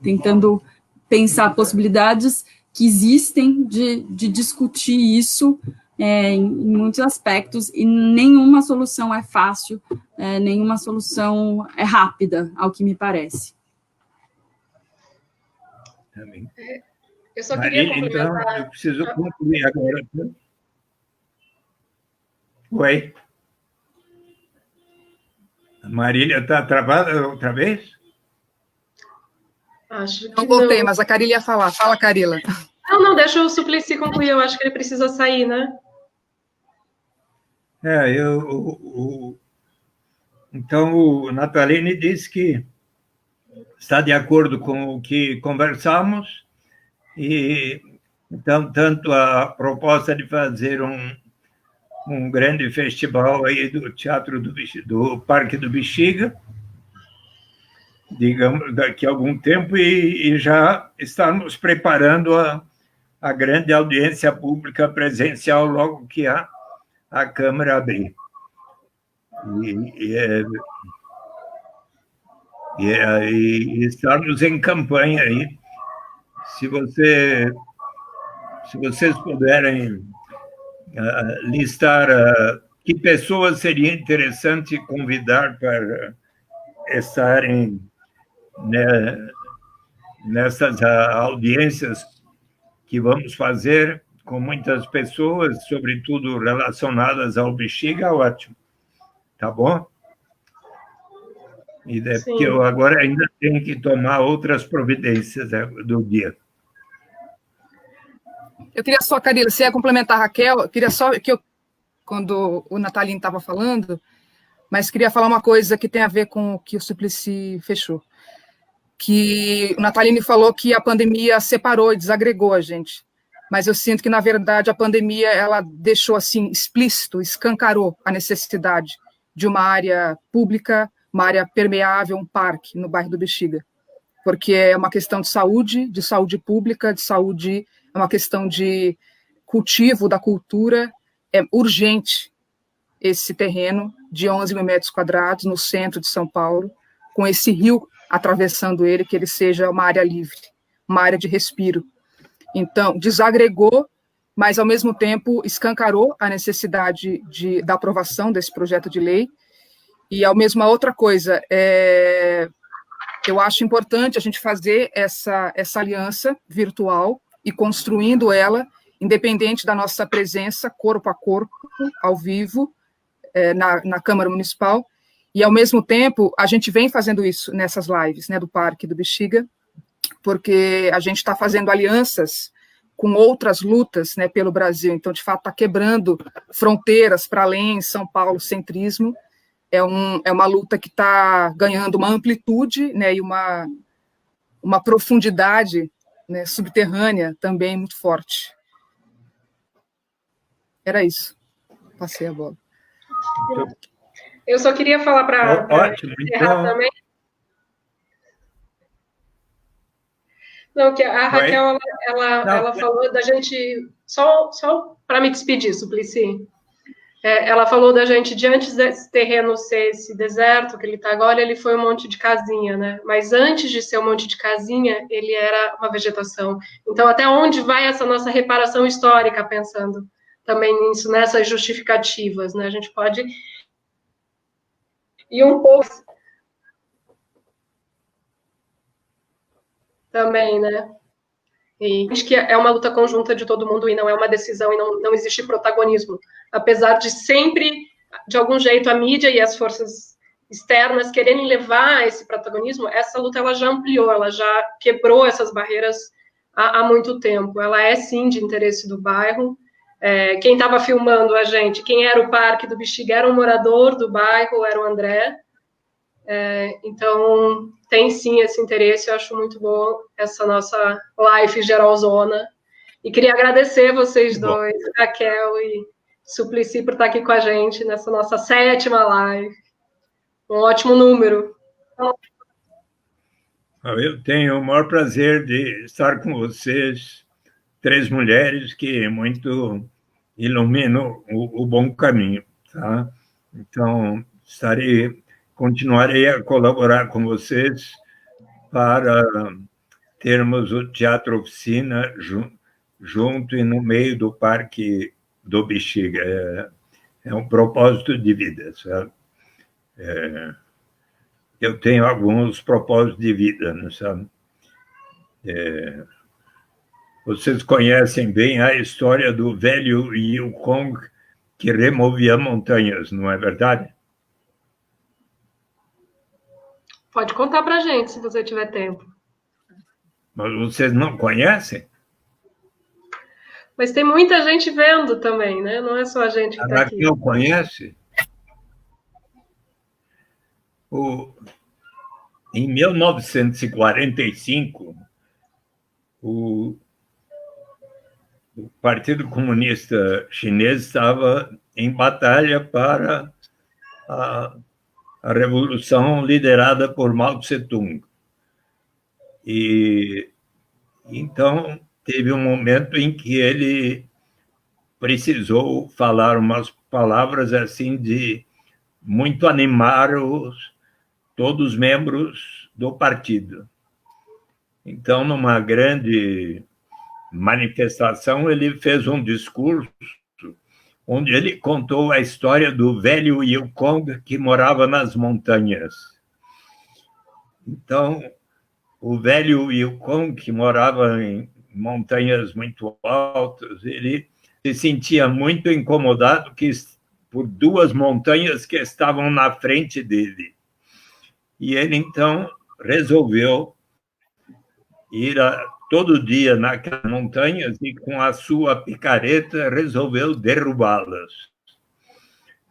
tentando pensar possibilidades que existem de discutir isso em muitos aspectos, e nenhuma solução é fácil, nenhuma solução é rápida, ao que me parece. Também. Eu só queria complementar. Então, eu preciso concluir agora. Oi? A Marília está travada outra vez? Acho que não voltei, não. Mas a Carília ia falar. Fala, Carília. Não, deixa o Suplicy concluir, eu acho que ele precisa sair, né? Então, o Nataline disse que está de acordo com o que conversamos, e então, tanto a proposta de fazer um grande festival aí do Teatro do Parque do Bexiga, digamos, daqui a algum tempo, e já estamos preparando a grande audiência pública presencial logo que a Câmara abrir. E estamos em campanha aí. Se vocês puderem listar que pessoas seria interessante convidar para estarem nessas audiências que vamos fazer com muitas pessoas, sobretudo relacionadas ao Bexiga, ótimo. Tá bom? E porque eu agora ainda tenho que tomar outras providências do dia. Eu queria só, Carília, você ia complementar a Raquel, eu queria só que quando o Nataline estava falando, mas queria falar uma coisa que tem a ver com o que o Suplicy fechou. Que o Nataline falou que a pandemia separou e desagregou a gente. Mas eu sinto que, na verdade, a pandemia ela deixou assim explícito, escancarou a necessidade de uma área pública, uma área permeável, um parque no bairro do Bexiga. Porque é uma questão de saúde pública, de saúde, é uma questão de cultivo da cultura. É urgente esse terreno de 11 mil metros quadrados no centro de São Paulo, com esse rio atravessando ele, que ele seja uma área livre, uma área de respiro. Então, desagregou, mas, ao mesmo tempo, escancarou a necessidade da aprovação desse projeto de lei, E, ao mesmo, outra coisa, eu acho importante a gente fazer essa aliança virtual e construindo ela, independente da nossa presença, corpo a corpo, ao vivo, na Câmara Municipal. E, ao mesmo tempo, a gente vem fazendo isso nessas lives, né, do Parque do Bexiga, porque a gente está fazendo alianças com outras lutas, né, pelo Brasil. Então, de fato, está quebrando fronteiras para além São Paulo centrismo. É uma luta que está ganhando uma amplitude, né, e uma profundidade, né, subterrânea também muito forte. Era isso. Passei a bola. Eu só queria falar para encerrar também. Não, que a Raquel, ela falou da gente, só para me despedir, Suplicy, ela falou da gente, de antes desse terreno ser esse deserto que ele está agora, ele foi um monte de casinha, né? Mas antes de ser um monte de casinha, ele era uma vegetação. Então, até onde vai essa nossa reparação histórica, pensando também nisso, nessas justificativas, né? A gente pode ir um pouco também, né? E acho que é uma luta conjunta de todo mundo e não é uma decisão e não existe protagonismo. Apesar de sempre, de algum jeito, a mídia e as forças externas quererem levar esse protagonismo, essa luta ela já ampliou, ela já quebrou essas barreiras há muito tempo. Ela é, sim, de interesse do bairro. Quem estava filmando a gente, quem era o Parque do Bexiga, era um morador do bairro, era o André. Então, tem sim esse interesse, eu acho muito bom essa nossa live geralzona. E queria agradecer vocês dois, Raquel e Suplicy, por estar aqui com a gente nessa nossa 7ª live. Um ótimo número. Eu tenho o maior prazer de estar com vocês, 3 mulheres que muito iluminam o bom caminho. Tá? Então, continuarei a colaborar com vocês para termos o Teatro Oficina junto e no meio do Parque do Bexiga. É um propósito de vida, sabe? Eu tenho alguns propósitos de vida, não sabe? Vocês conhecem bem a história do velho Yukong que removia montanhas, não é verdade? Pode contar para a gente, se você tiver tempo. Mas vocês não conhecem? Mas tem muita gente vendo também, né? Não é só a gente que está aqui. Não conhece? Em 1945, o Partido Comunista Chinês estava em batalha para a revolução liderada por Mao Tse-tung. E então teve um momento em que ele precisou falar umas palavras assim de muito animar todos os membros do partido. Então, numa grande manifestação, ele fez um discurso onde ele contou a história do velho Yukong que morava nas montanhas. Então, o velho Yukong, que morava em montanhas muito altas, ele se sentia muito incomodado por 2 montanhas que estavam na frente dele. E ele, então, resolveu ir todo dia naquelas montanhas e, com a sua picareta, resolveu derrubá-las.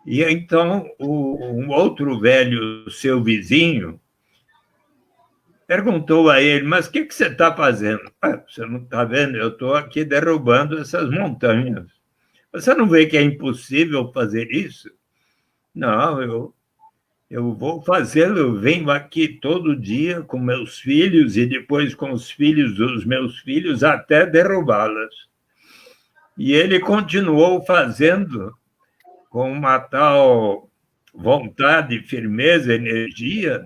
E, então, um outro velho, seu vizinho, perguntou a ele, mas o que você está fazendo? Você não está vendo? Eu estou aqui derrubando essas montanhas. Você não vê que é impossível fazer isso? Não, eu vou fazê-lo. Eu venho aqui todo dia com meus filhos e depois com os filhos dos meus filhos até derrubá-las. E ele continuou fazendo com uma tal vontade, firmeza, energia,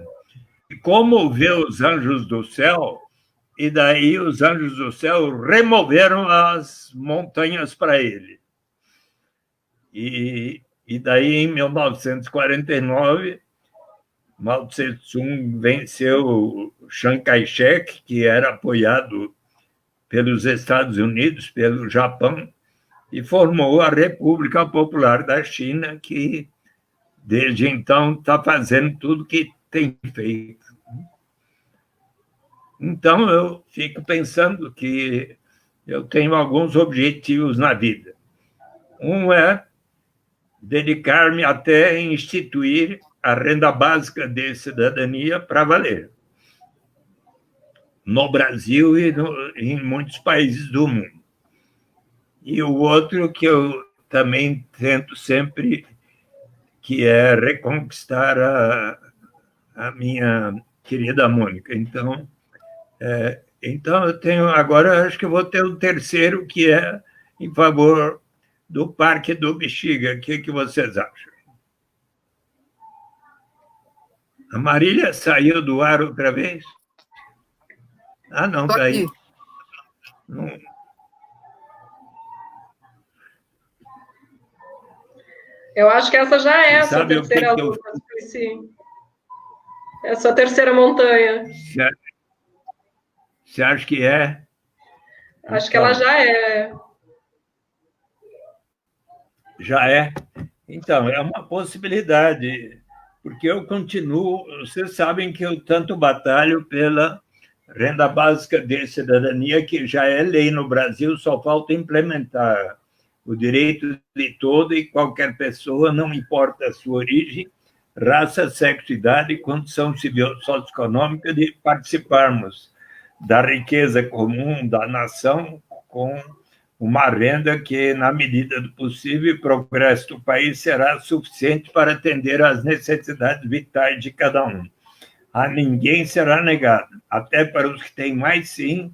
que comoveu os anjos do céu, e daí os anjos do céu removeram as montanhas para ele. E daí, em 1949, Mao Tse-tung venceu Chiang Kai-shek, que era apoiado pelos Estados Unidos, pelo Japão, e formou a República Popular da China, que, desde então, está fazendo tudo que tem feito. Então, eu fico pensando que eu tenho alguns objetivos na vida. Um é dedicar-me até a instituir a renda básica de cidadania para valer, no Brasil e em muitos países do mundo. E o outro que eu também tento sempre, que é reconquistar a minha querida Mônica. Então, eu tenho agora, acho que eu vou ter o terceiro, que é em favor do Parque do Bexiga. O que vocês acham? A Marília saiu do ar outra vez? Ah, não, está aí. Não. Eu acho que essa já é a sua terceira luta, é a sua terceira montanha. Você acha que é? Acho que ela já é. Já é? Então, é uma possibilidade, porque eu continuo... Vocês sabem que eu tanto batalho pela renda básica de cidadania, que já é lei no Brasil, só falta implementar o direito de toda e qualquer pessoa, não importa a sua origem, raça, sexo, idade, condição civil socioeconômica, de participarmos da riqueza comum da nação com uma renda que, na medida do possível, o progresso do país será suficiente para atender às necessidades vitais de cada um. A ninguém será negado, até para os que têm mais, sim.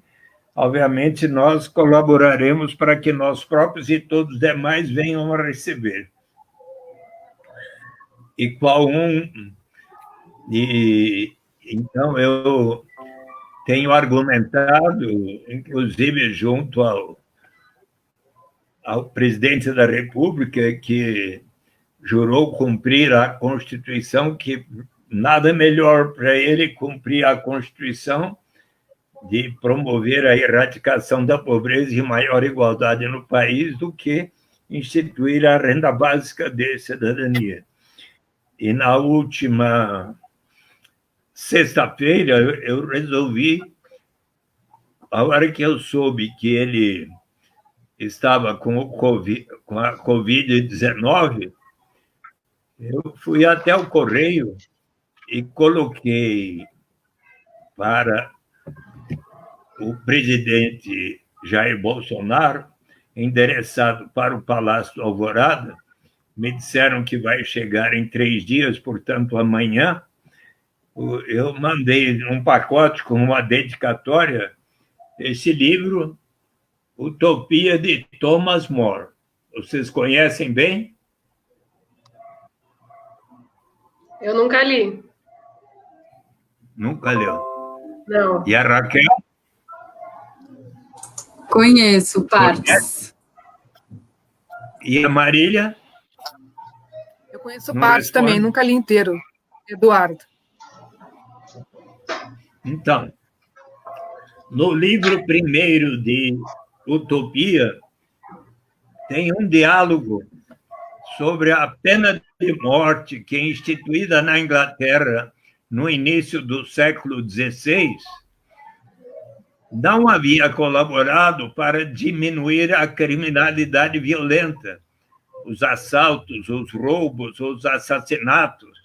Obviamente, nós colaboraremos para que nós próprios e todos os demais venham a receber. E qual um... Então, eu tenho argumentado, inclusive junto ao presidente da República, que jurou cumprir a Constituição, que nada melhor para ele cumprir a Constituição, de promover a erradicação da pobreza e maior igualdade no país, do que instituir a renda básica de cidadania. E na última sexta-feira, eu resolvi, a hora que eu soube que ele estava com a Covid-19, eu fui até o Correio e coloquei para o presidente Jair Bolsonaro, endereçado para o Palácio do Alvorada. Me disseram que vai chegar em 3 dias, portanto, amanhã. Eu mandei um pacote com uma dedicatória, esse livro, Utopia, de Thomas More. Vocês conhecem bem? Eu nunca li. Nunca leu? Não. E a Raquel? Conheço partes. E a Marília? Eu conheço partes também, nunca li inteiro. Eduardo. Então, no livro primeiro de Utopia, tem um diálogo sobre a pena de morte que é instituída na Inglaterra no início do século XVI, não havia colaborado para diminuir a criminalidade violenta, os assaltos, os roubos, os assassinatos.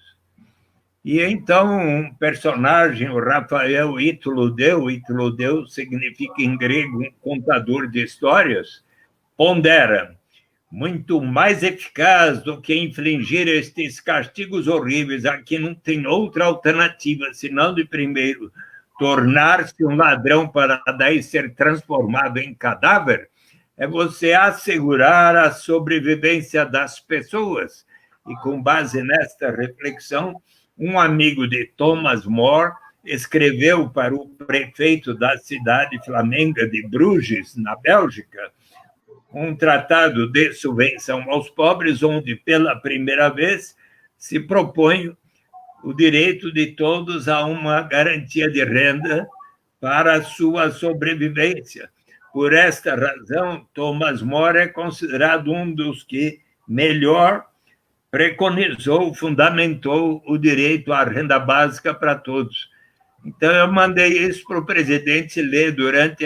E então um personagem, o Rafael Itlodeu significa em grego um contador de histórias, pondera: muito mais eficaz do que infligir estes castigos horríveis, aqui não tem outra alternativa, senão de primeiro tornar-se um ladrão para daí ser transformado em cadáver, é você assegurar a sobrevivência das pessoas. E com base nesta reflexão, um amigo de Thomas More escreveu para o prefeito da cidade flamenga de Bruges, na Bélgica, um tratado de subvenção aos pobres, onde, pela primeira vez, se propõe o direito de todos a uma garantia de renda para a sua sobrevivência. Por esta razão, Thomas More é considerado um dos que melhor preconizou, fundamentou o direito à renda básica para todos. Então, eu mandei isso para o presidente ler durante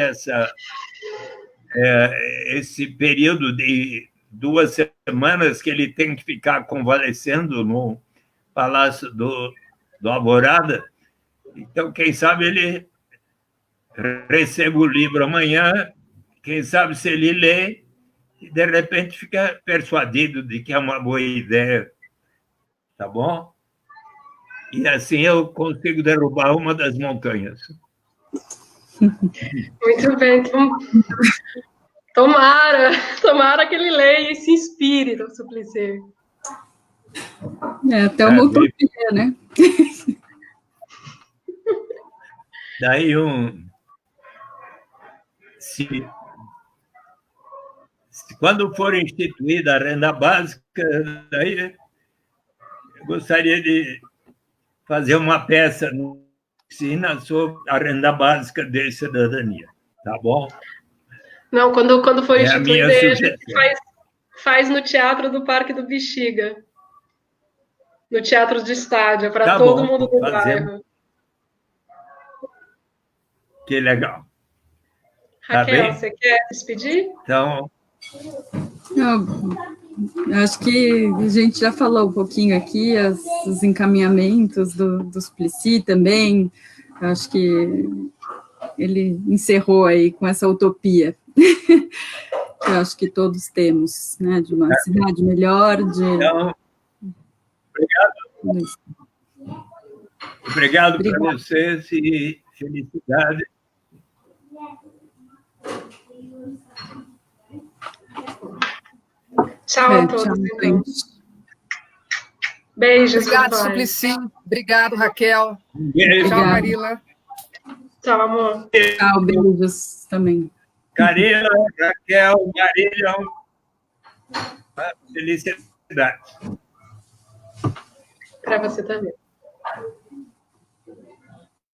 esse período de 2 semanas que ele tem que ficar convalescendo no Palácio do Alvorada. Então, quem sabe ele receba o livro amanhã, quem sabe se ele lê e, de repente, fica persuadido de que é uma boa ideia. Tá bom? E assim eu consigo derrubar uma das montanhas. Muito bem. Tomara que ele leia e se inspire no Suplicy. É até uma utopia, né? Daí quando for instituída a renda básica, daí eu gostaria de fazer uma peça no oficina sobre a renda básica de cidadania, tá bom? Não, quando for instituída, a sugestão. gente faz no Teatro do Parque do Bexiga, no Teatro de Estádio, para Tá todo bom, mundo do bairro. Que legal. Raquel, tá você quer se despedir? Então, acho que a gente já falou um pouquinho aqui, os encaminhamentos do Suplicy também, acho que ele encerrou aí com essa utopia, que eu acho que todos temos, né, de uma cidade melhor, então obrigado para vocês e felicidade. Tchau a todos. Tchau, então. Beijos. Obrigado, Suplicy. Obrigado, Raquel. Beijo. Tchau, Marila. Tchau, amor. Tchau, beijos também. Carila, Raquel, Marília, felicidade. Para você também.